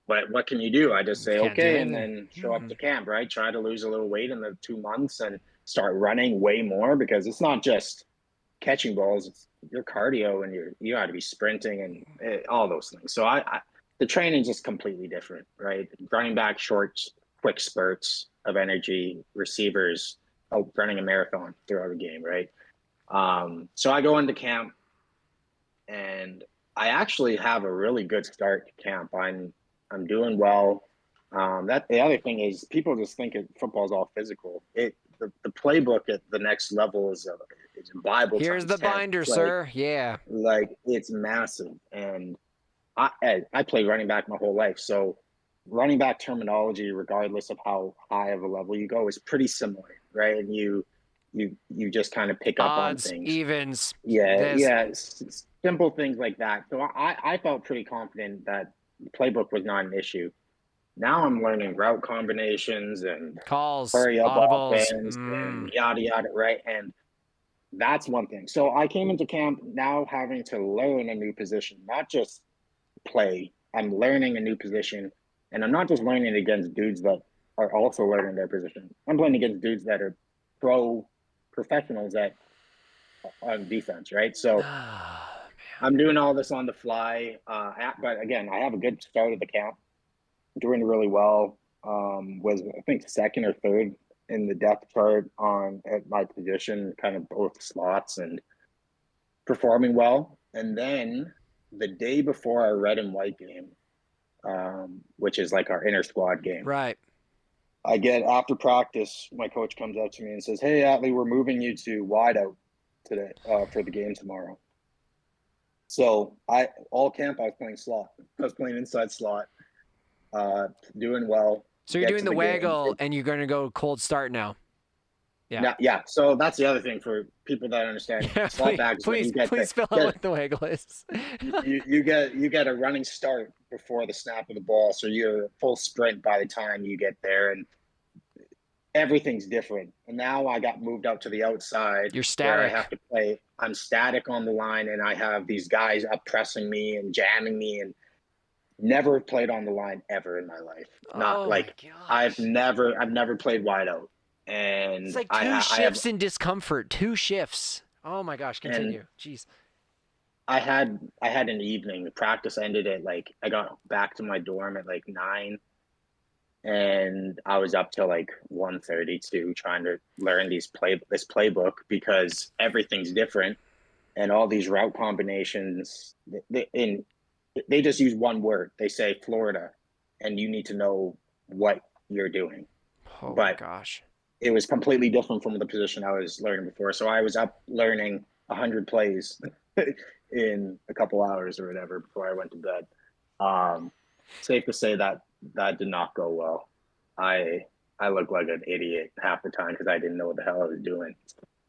but what can you do? I just say, okay, and then show up to camp, right? Try to lose a little weight in the 2 months and start running way more, because it's not just catching balls, it's your cardio, and you got to be sprinting and all those things. So the training's just completely different, right? Running back, short, quick spurts of energy, receivers, running a marathon throughout a game, right? So I go into camp, and I actually have a really good start to camp. I'm doing well. The other thing is, people just think football is all physical. The playbook at the next level is a Bible. Here's the binder, sir. Yeah, like it's massive. And I played running back my whole life, so running back terminology, regardless of how high of a level you go, is pretty similar, right? And you just kind of pick up odds, on things, evens. Simple things like that. So I felt pretty confident that the playbook was not an issue. Now I'm learning route combinations and calls, hurry up audibles, offense, and yada yada, right? And that's one thing. So I came into camp now having to learn a new position, not just play. I'm learning a new position, and I'm not just learning against dudes that are also learning their position. I'm playing against dudes that are professionals on defense, right? So I'm doing all this on the fly. But again, I have a good start of the camp, doing really well. Was I think second or third in the depth chart at my position, kind of both slots, and performing well. And then the day before our red and white game, which is like our inter squad game, right? I get after practice, my coach comes up to me and says, "Hey, Atlee, we're moving you to wide out today for the game tomorrow." So all camp I was playing slot. I was playing inside slot, doing well. So you're doing the waggle, and you're going to go cold start now. Yeah. So that's the other thing for people that understand. Slot backs. Please spell out what the waggle is. you get a running start before the snap of the ball, so you're full sprint by the time you get there, and everything's different. And now I got moved out to the outside. You're static. Where I have to play. I'm static on the line, and I have these guys up pressing me and jamming me, and never played on the line ever in my life. I've never played wide out. And it's like two shifts in discomfort. 2 shifts. Oh my gosh! Continue. Jeez. I had an evening. The practice ended at I got back to my dorm at 9, and I was up till 1:32 trying to learn this playbook, because everything's different, and all these route combinations. They just use one word. They say Florida, and you need to know what you're doing. Oh my gosh. it was completely different from the position I was learning before. So I was up learning 100 plays in a couple hours or whatever before I went to bed. Safe to say that that did not go well. I looked like an idiot half the time because I didn't know what the hell I was doing.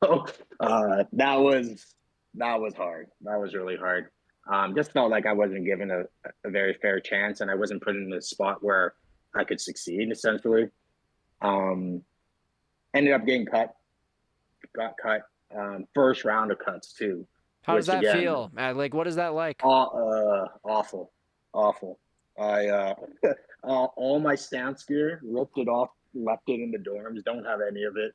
So that was hard. That was really hard. Just felt like I wasn't given a very fair chance, and I wasn't put in a spot where I could succeed. Essentially, ended up getting cut. Got cut. First round of cuts too. How does that feel, Matt? Like, what is that like? Awful, awful. I all my stance gear, ripped it off, left it in the dorms. Don't have any of it.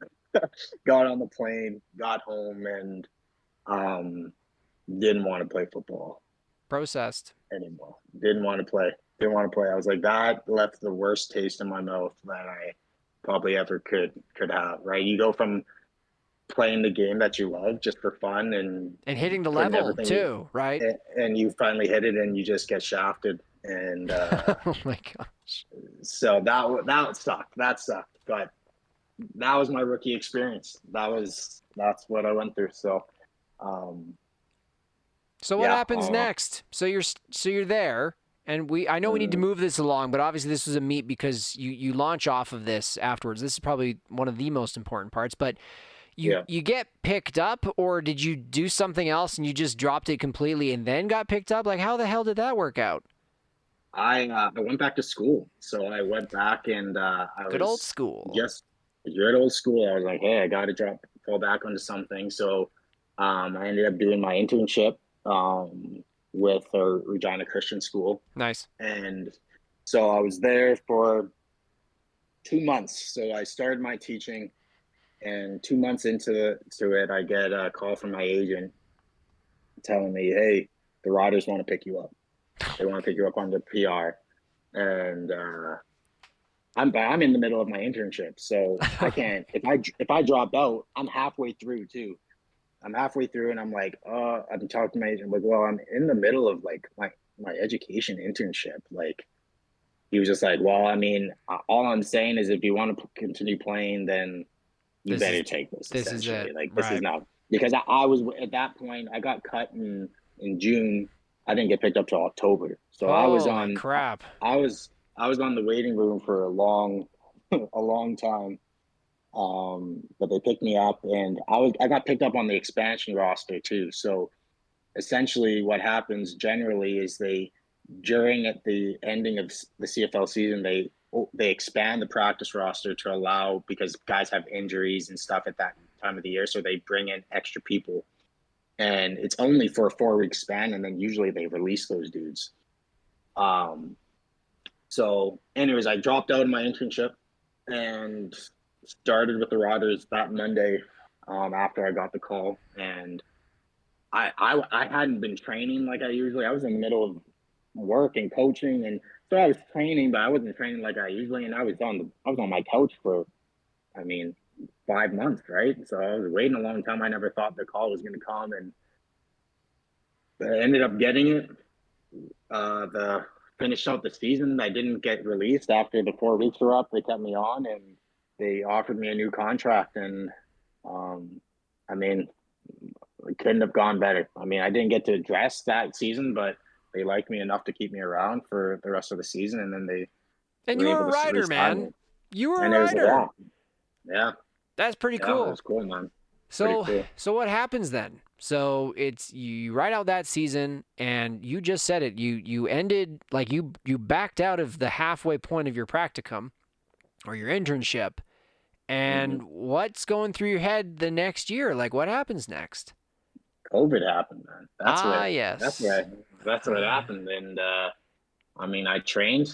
Got on the plane, got home, and didn't want to play football Processed. anymore. Didn't want to play. Didn't want to play. I was like, that left the worst taste in my mouth that I probably ever could have. Right? You go from playing the game that you love just for fun and hitting the level too, right? And you finally hit it, and you just get shafted. And oh my gosh! So that sucked. That sucked. But that was my rookie experience. That's what I went through. So. So what happens next? So you're there, and I know we need to move this along, but obviously this was a meet because you launch off of this afterwards. This is probably one of the most important parts, but you get picked up, or did you do something else and you just dropped it completely and then got picked up? Like, how the hell did that work out? I went back to school, so I went back and good old school. Just good old school. I was like, hey, I got to fall back onto something. So I ended up doing my internship with a Regina Christian school. Nice. And so I was there for 2 months. So I started my teaching, and 2 months into it, I get a call from my agent telling me, hey, the Riders want to pick you up. They want to pick you up on the PR. And I'm in the middle of my internship, so I can't. If I drop out, I'm halfway through too. I'm halfway through, and I'm like, I'm talking to my agent, like, well, I'm in the middle of like my education internship. Like, he was just like, well, I mean, all I'm saying is if you want to continue playing, then you better take this. This is it. Like, this is not, because I was at that point. I got cut in June. I didn't get picked up till October, so I was on crap. I was on the waiting room for a long time. But they picked me up, and I got picked up on the expansion roster too. So essentially what happens generally is at the ending of the CFL season, they expand the practice roster to allow, because guys have injuries and stuff at that time of the year. So they bring in extra people, and it's only for a 4-week span. And then usually they release those dudes. So anyways, I dropped out of my internship and started with the Riders that Monday after I got the call. And I hadn't been training like I usually. I was in the middle of work and coaching, and so I was training, but I wasn't training like I usually. And I was on my couch for, 5 months, right? So I was waiting a long time. I never thought the call was going to come, and I ended up getting it. Finished out the season. I didn't get released after the 4 weeks were up. They kept me on, and they offered me a new contract, and it couldn't have gone better. I didn't get to dress that season, but they liked me enough to keep me around for the rest of the season, and then they. And you were a rider, man. You were a rider. Yeah. That's pretty cool. That's cool, man. So what happens then? So it's you ride out that season, and you just said it. You ended, like, you backed out of the halfway point of your practicum or your internship. And what's going through your head the next year? Like, what happens next? COVID happened, man. Yes. That's what happened. And I trained.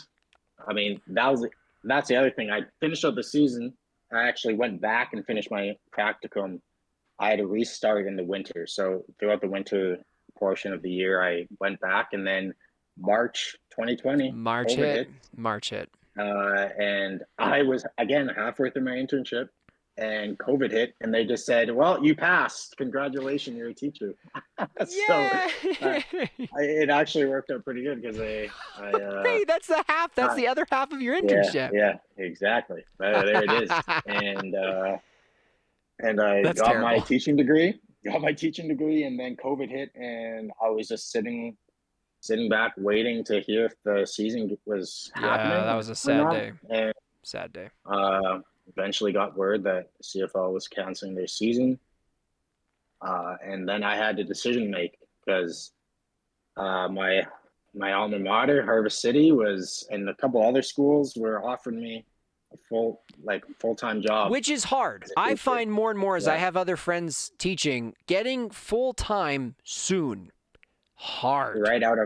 That's the other thing. I finished up the season. I actually went back and finished my practicum. I had to restart in the winter. So throughout the winter portion of the year, I went back, and then March 2020. March hit. And I was, again, halfway through my internship. and COVID hit, and they just said, "Well, you passed. Congratulations, you're a teacher." So Yeah. it actually worked out pretty good because Hey, that's the half. That's got, the other half of your yeah, internship. yeah, exactly. There it is. And I That's got my terrible. teaching degree. And then COVID hit, and I was just sitting back, waiting to hear if the season was Yeah, happening that was a or sad not. day. And Sad day. eventually got word that CFL was canceling their season. And then I had a decision to make because my alma mater, Harvest City, and a couple other schools were offering me a full-time job. Which is hard. I find more and more as I have other friends teaching, getting full-time soon, hard. Right out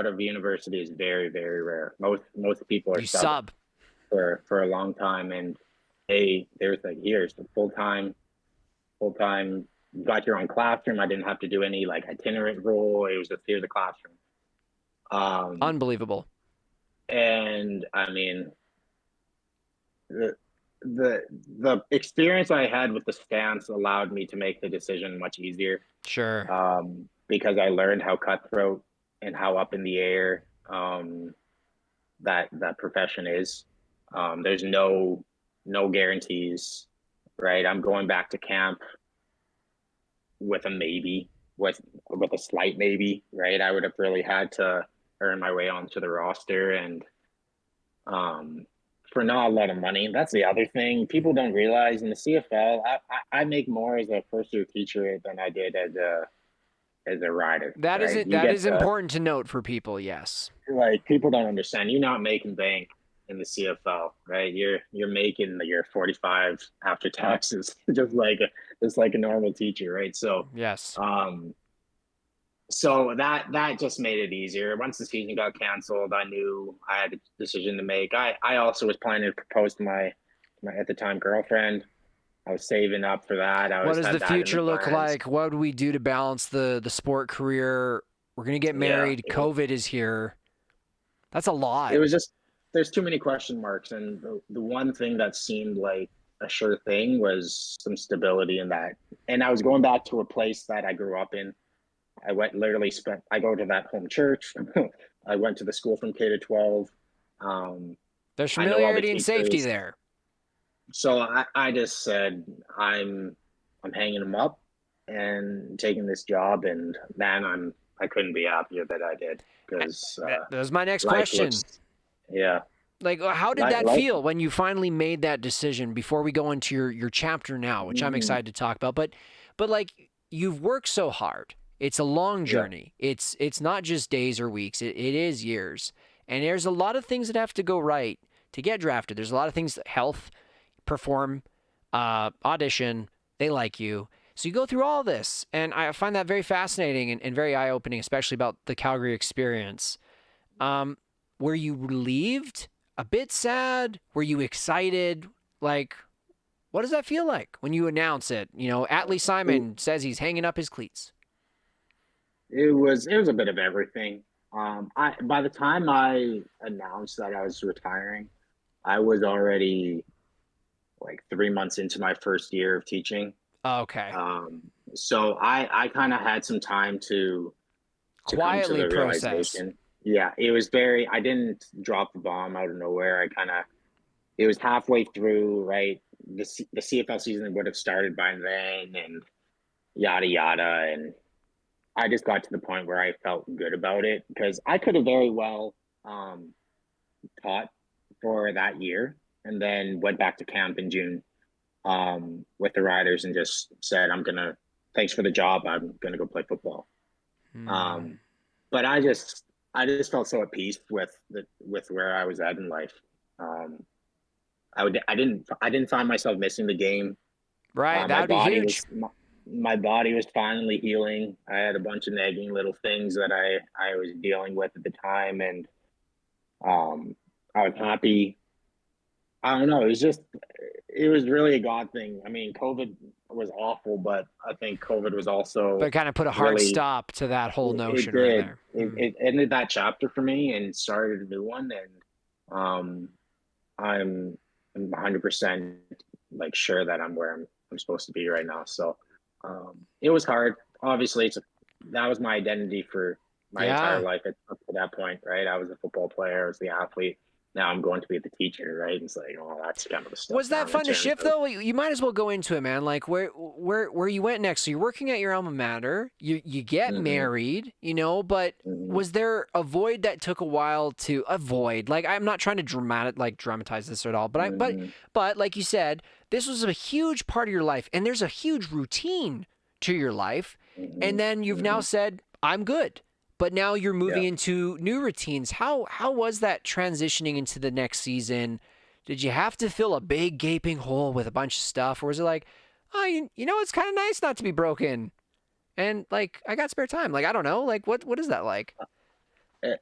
of university is very, very rare. Most people are sub for a long time, and they were like, here's the full-time, you got your own classroom. I didn't have to do any like itinerant role. It was just here's the classroom. Unbelievable. And I mean, the experience I had with the stance allowed me to make the decision much easier. Sure. Because I learned how cutthroat and how up in the air that profession is. There's no guarantees, right? I'm going back to camp with a maybe, with a slight maybe, right? I would have really had to earn my way onto the roster, and for not a lot of money. That's the other thing people don't realize in the CFL. I make more as a first year teacher than I did as a rider. That right? is important to note for people. Yes. Like people don't understand. You're not making bank in the CFL, right? You're making your 45 after taxes, just like a normal teacher, right? So yes. So that just made it easier. Once the season got canceled, I knew I had a decision to make. I also was planning to propose to my at the time girlfriend. I was saving up for that. What does the future look like? What do we do to balance the sport career? We're gonna get married. Yeah, COVID is here. That's a lot. It was just there's too many question marks, and the one thing that seemed like a sure thing was some stability in that. And I was going back to a place that I grew up in. I go to that home church. I went to the school from K to 12. There's familiarity and safety there. So I just said, I'm hanging them up and taking this job. And man, I couldn't be happier that I did, because that was my next question. Yeah. Like, how did that feel when you finally made that decision, before we go into your chapter now, which I'm excited to talk about, but like, you've worked so hard. It's a long journey. Yeah. It's not just days or weeks. It is years. And there's a lot of things that have to go right to get drafted. There's a lot of things, health, perform, audition, they like you. So you go through all this. And I find that very fascinating and very eye-opening, especially about the Calgary experience. Were you relieved? A bit sad? Were you excited? Like, what does that feel like when you announce it? You know, Atlee Simon says he's hanging up his cleats. It was a bit of everything. By the time I announced that I was retiring, I was already like 3 months into my first year of teaching. Okay. So I kind of had some time to quietly come to the process. Realization. Yeah, it was I didn't drop the bomb out of nowhere. It was halfway through, right? The CFL season would have started by then, and yada yada, and I just got to the point where I felt good about it, because I could have very well taught for that year and then went back to camp in June with the Riders and just said, thanks for the job. I'm going to go play football. But I just felt so at peace with where I was at in life. I didn't find myself missing the game. Right. That'd be huge. My body was finally healing. I had a bunch of nagging little things that I was dealing with at the time, and I was happy. I don't know. It was really a God thing. I mean, COVID was awful, but I think COVID was also. But it kind of put a hard stop to that whole notion right there. It ended that chapter for me and started a new one, and I'm 100% like sure that I'm where I'm supposed to be right now. So it was hard. Obviously, that was my identity for my entire Yeah. life up to that point, right? I was a football player, I was the athlete. Now I'm going to be the teacher, right? It's like, oh, that's kind of the step Was that down in fun to terms shift of. though? You might as well go into it, man. Like where you went next. So you're working at your alma mater. You get Hmm. married, but Hmm. was there a void that took a while to avoid? Like I'm not trying to dramatize this at all, but Hmm. but like you said, this was a huge part of your life, and there's a huge routine to your life, Hmm. and then you've now Hmm. said I'm good. But now you're moving Yeah. into new routines. How was that transitioning into the next season? Did you have to fill a big gaping hole with a bunch of stuff, or was it like, oh, it's kind of nice not to be broken, and like I got spare time? Like I don't know, like what is that like? Eh,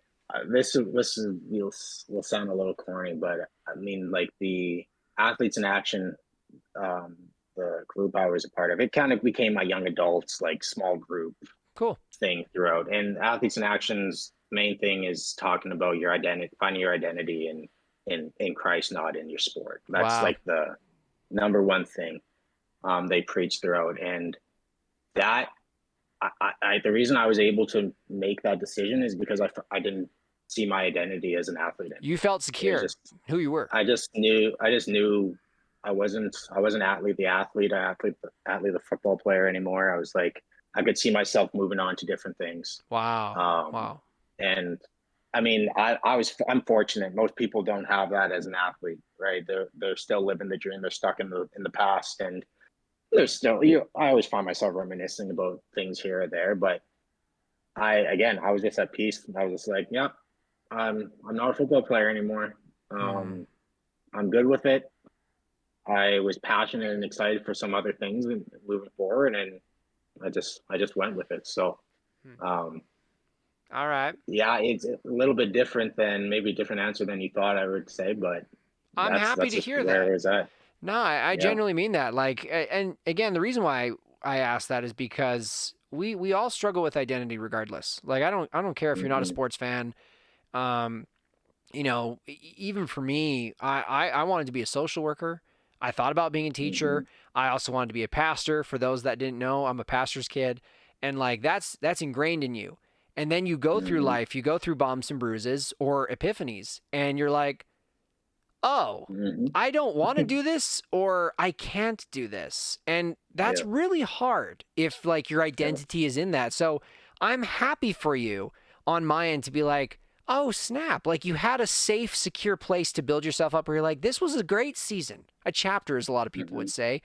this will sound a little corny, but I mean, like the athletes in action, um, the group I was a part of, it kind of became my young adults like small group Cool. thing throughout. And athletes in action's main thing is talking about your identity, finding your identity in Christ, not in your sport. That's Wow. like the number one thing they preach throughout, and that the reason I was able to make that decision is because I didn't see my identity as an athlete anymore. You felt It was secure just who you were. I just knew I wasn't athlete the athlete the football player anymore. I was like I could see myself moving on to different things. Wow. Um, Wow. and I mean, I'm fortunate. Most people don't have that as an athlete, right? They're still living the dream. They're stuck in the past, and there's still I always find myself reminiscing about things here or there, but I was just at peace. I was just like, yeah, I'm not a football player anymore. Hmm. Um, I'm good with it. I was passionate and excited for some other things and moving forward, and I just went with it. So, Hmm. um, All right. yeah, it's a little bit different than maybe a different answer than you thought I would say, but I'm that's happy that's to just hear where that. I was at. No, I Yeah. genuinely mean that. Like, and again, the reason why I ask that is because we all struggle with identity regardless. Like, I don't care if you're not a Hmm. sports fan. Um, even for me, I wanted to be a social worker. I thought about being a Hmm. teacher. I also wanted to be a pastor. For those that didn't know, I'm a pastor's kid, and like that's ingrained in you. And then you go through Hmm. life, you go through bumps and bruises or epiphanies, and you're like, oh, Hmm. I don't want to do this or I can't do this. And that's Yeah. really hard if like your Yeah. identity is in that. So I'm happy for you on my end to be like, oh, snap. Like you had a safe, secure place to build yourself up where you're like, this was a great season, a chapter, as a lot of people Hmm. would say.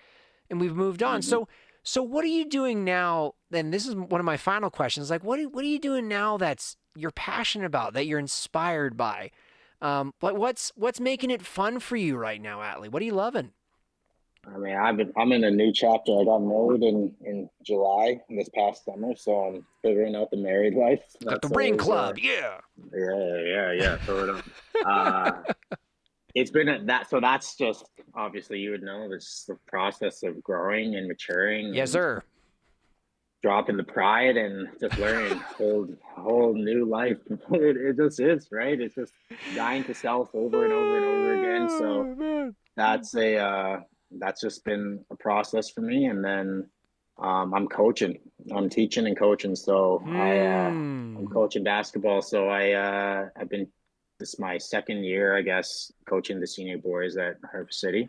And we've moved on. Hmm. So what are you doing now? And this is one of my final questions. Like, what are you doing now that's you're passionate about, that you're inspired by? But what's making it fun for you right now, Atlee? What are you loving? I mean, I'm in a new chapter. I got married in July this past summer, so I'm figuring out the married life. Got the That's ring always club, yeah. yeah. Throw it up. Uh, it's been that. So that's just obviously you would know this the process of growing and maturing Yes, and sir. dropping the pride and just learning whole new life. It just is right. It's just dying to self over and over and over again. So Oh, man. that's just been a process for me. And then I'm coaching. I'm teaching and coaching. So I'm Hmm. coaching basketball. So I've been this is my second year, I guess, coaching the senior boys at Harbour City.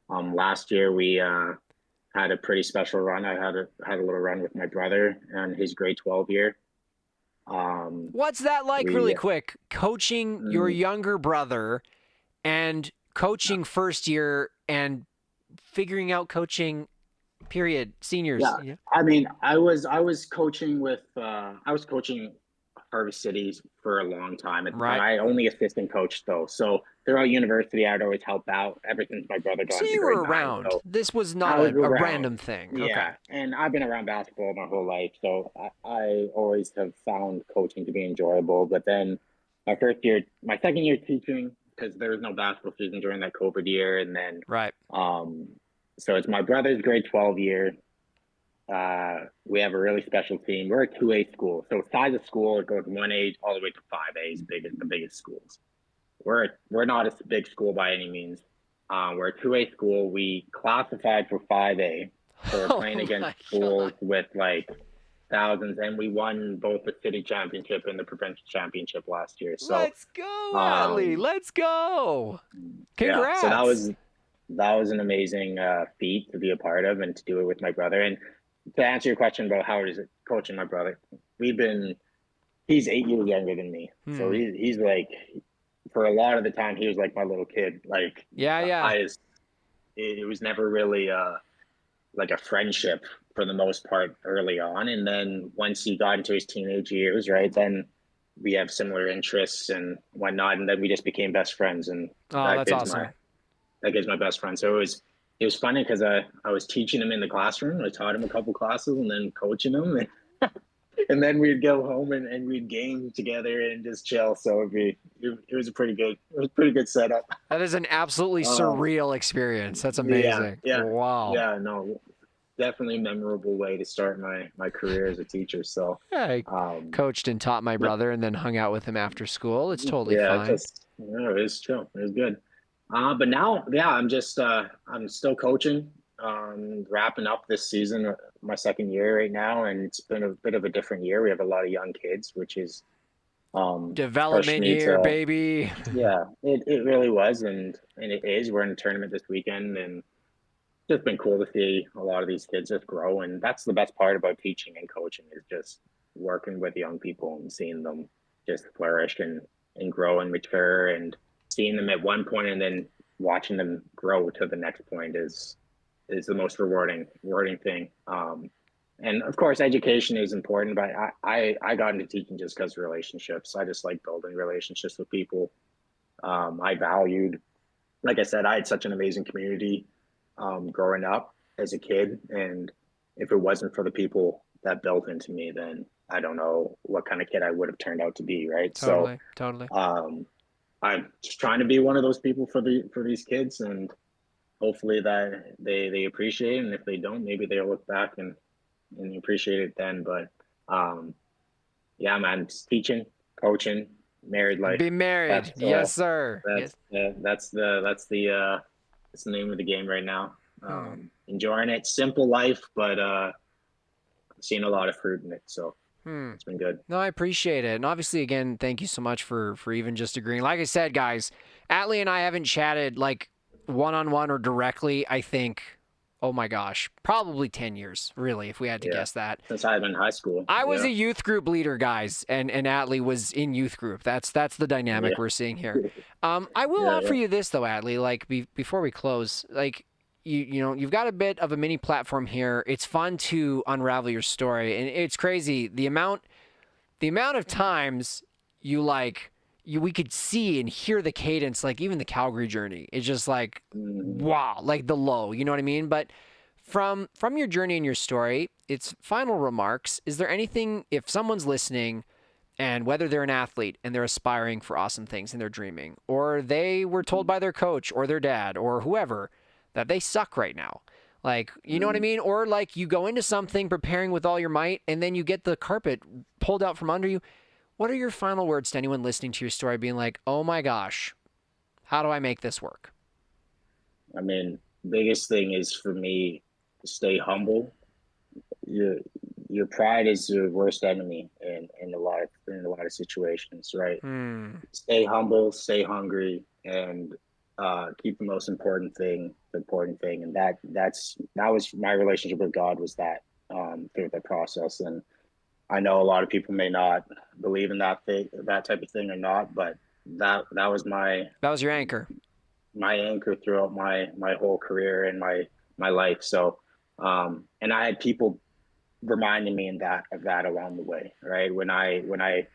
Last year we had a pretty special run. I had a little run with my brother and his grade 12 year. Um, What's that like, really we quick? Coaching your mm, younger brother and coaching first year and figuring out coaching, period, seniors. Yeah, Yeah. I mean, I was coaching Harvest Cities for a long time at the time. Right. I only assistant coached though, so throughout university, I'd always help out ever since my brother got So into you grade were nine. around. So This was not I was a around, random thing. Okay. yeah, and I've been around basketball my whole life, so I always have found coaching to be enjoyable. But then my second year teaching, because there was no basketball season during that COVID year, and then Right. um, so it's my brother's grade 12 year. We have a really special team. We're a 2A school. So size of school, it goes 1A all the way to 5A is the biggest schools. We're not a big school by any means. We're a 2A school. We classified for 5A. So we're Oh playing against my schools God. with like thousands, and we won both the city championship and the provincial championship last year. So, Let's go, Atlee. um, Let's go. yeah, so Congrats. that was an amazing feat to be a part of and to do it with my brother. And to answer your question about how is it coaching my brother, we've been he's 8 years younger than me, so Hmm. he's like for a lot of the time he was like my little kid. Like Yeah, yeah. I just it was never really like a friendship for the most part early on, and then once he got into his teenage years, right, then we have similar interests and whatnot, and then we just became best friends, and Oh, that that's kid's my awesome. that kid's my best friend. So it was funny because I was teaching him in the classroom. I taught him a couple classes and then coaching him, and then we'd go home and we'd game together and just chill. So it was a pretty good setup. That is an absolutely Um, surreal experience. That's yeah, amazing. yeah, Wow. yeah. No, definitely a memorable way to start my career as a teacher. So, Yeah, I um, coached and taught my but brother and then hung out with him after school. It's totally yeah, fine. just it was chill. It was good. But now, yeah, I'm still coaching. Wrapping up this season, my second year right now, and it's been a bit of a different year. We have a lot of young kids, which is pushed Development me year, to baby. yeah, it really was, and it is. We're in a tournament this weekend, and it's just been cool to see a lot of these kids just grow, and that's the best part about teaching and coaching is just working with young people and seeing them just flourish and grow and mature, and seeing them at one point and then watching them grow to the next point is the most rewarding thing. And of course, education is important, but I got into teaching just because of relationships. I just like building relationships with people. I valued, like I said, I had such an amazing community growing up as a kid, and if it wasn't for the people that built into me, then I don't know what kind of kid I would have turned out to be, right? So Totally, totally. um, I'm just trying to be one of those people for these kids, and hopefully that they appreciate it. And if they don't, maybe they'll look back and appreciate it then. But um, yeah, man, just teaching, coaching, married life. Be married. That's Yes, sir. Yes. that's the name of the game right now. Hmm. Enjoying it, simple life, but seeing a lot of fruit in it. So Hmm. it's been good. No, I appreciate it. And obviously, again, thank you so much for even just agreeing. Like I said, guys, Atlee and I haven't chatted like one-on-one or directly, I think, oh my gosh, probably 10 years, really, if we had to Yeah, guess that. since I've been in high school. I was Yeah, a youth group leader, guys, and Atlee was in youth group. That's the dynamic yeah, we're seeing here. I will yeah, offer yeah. you this though, Atlee. Like before we close, like you know you've got a bit of a mini platform here. It's fun to unravel your story, and it's crazy the amount of times you like we could see and hear the cadence, like even the Calgary journey. It's just like Mhm. wow, like the low. You know what I mean? But from your journey and your story, its final remarks, is there anything, if someone's listening and whether they're an athlete and they're aspiring for awesome things and they're dreaming, or they were told by their coach or their dad or whoever that they suck right now, like, you know what I Mhm. mean? Or like you go into something preparing with all your might and then you get the carpet pulled out from under you. What are your final words to anyone listening to your story being like, oh my gosh, how do I make this work? I mean, biggest thing is for me, stay humble. Your your pride is your worst enemy in a lot of situations, right? Hmm. Stay humble, stay hungry, and keep the most important thing, and that was my relationship with God was that through the process. And I know a lot of people may not believe in that type of thing or not, but that was That was your anchor. my anchor throughout my whole career and my life. So, and I had people reminding me of that along the way, right? When I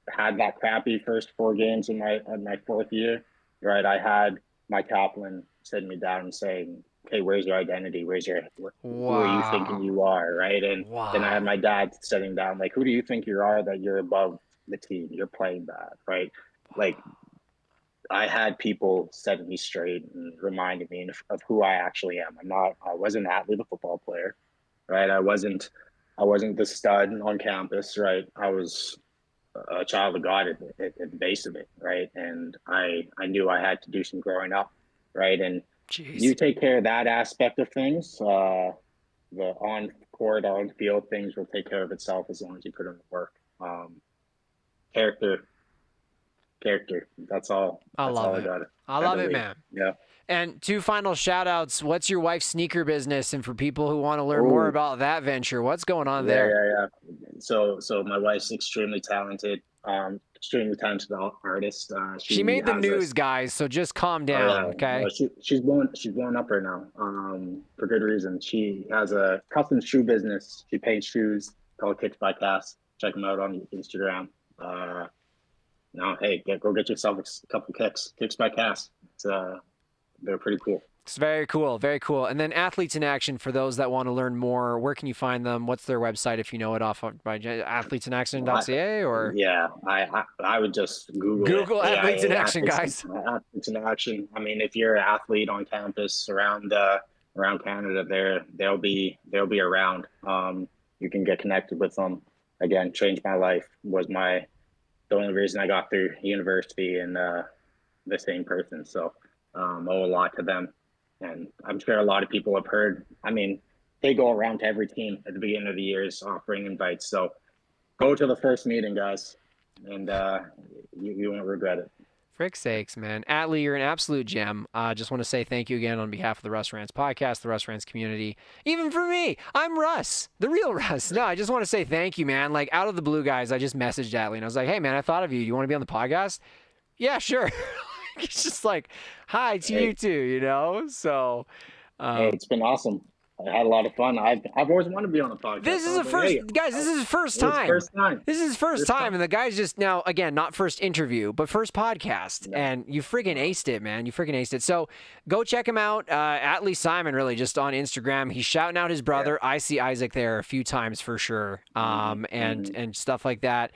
had that crappy first 4 games in my fourth year, right? I had my chaplain sitting me down and saying, "Okay, where's your identity? Who are you thinking Wow. you are?" Right? And then I had Wow. my dad sitting down, like, "Who do you think you are that you're above the team? You're playing bad, right?" Like I had people setting me straight and reminding me of who I actually am. I wasn't Atlee the football player, right? I wasn't the stud on campus, right? I was a child of God at the base of it, right? And I knew I had to do some growing up, right? And Jeez. You take care of that aspect of things. The on court, on field things will take care of itself as long as you put in the work. Character. That's all. I That's love all it. I got. I love it, man. Yeah. And 2 final shout outs. What's your wife's sneaker business? And for people who want to learn more about that venture, what's going on there? Yeah. So my wife's extremely talented. Extremely talented artist. She made the news, guys, so just calm down, okay? She's blowing up right now. For good reason. She has a custom shoe business. She paints shoes called Kicks by Cass. Check them out on Instagram. Hey, go get yourself a couple Kicks by Cass. They're pretty cool. It's very cool, very cool. And then Athletes in Action, for those that want to learn more, where can you find them? What's their website if you know it off by athletesinaction.ca or? Yeah, I would just Google it. Athletes in Action, guys. Athletes in Action. I mean, if you're an athlete on campus around Canada, they'll be around. You can get connected with them. Again, changed my life. Was the only reason I got through university and the same person. So owe a lot to them. And I'm sure a lot of people have heard. I mean, they go around to every team at the beginning of the years offering invites. So go to the first meeting, guys, and you won't regret it. Frick's sakes, man. Atlee, you're an absolute gem. Just want to say thank you again on behalf of the Russ Rantz Podcast, the Russ Rantz community. Even for me, I'm Russ, the real Russ. No, I just want to say thank you, man. Like, out of the blue, guys, I just messaged Atlee, and I was like, hey, man, I thought of you. You want to be on the podcast? Yeah, sure. It's just like, hi to you too, you know? So, hey, it's been awesome. I had a lot of fun. I've always wanted to be on a podcast. This is the first, guys. This is his first time. This is his first time, and the guy's just now again not first interview, but first podcast, and you friggin' aced it, man. You friggin' aced it. So go check him out. Atlee Simon, really, just on Instagram. He's shouting out his brother. Yeah. I see Isaac there a few times for sure, and stuff like that.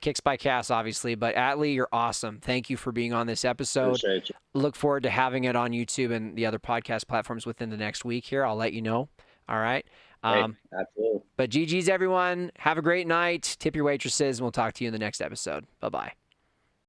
Kicks by Cass, obviously, but Atlee, you're awesome. Thank you for being on this episode. Appreciate you. Look forward to having it on YouTube and the other podcast platforms within the next week here. I'll let you know. All right. Absolutely. But GG's, everyone. Have a great night. Tip your waitresses, and we'll talk to you in the next episode. Bye-bye.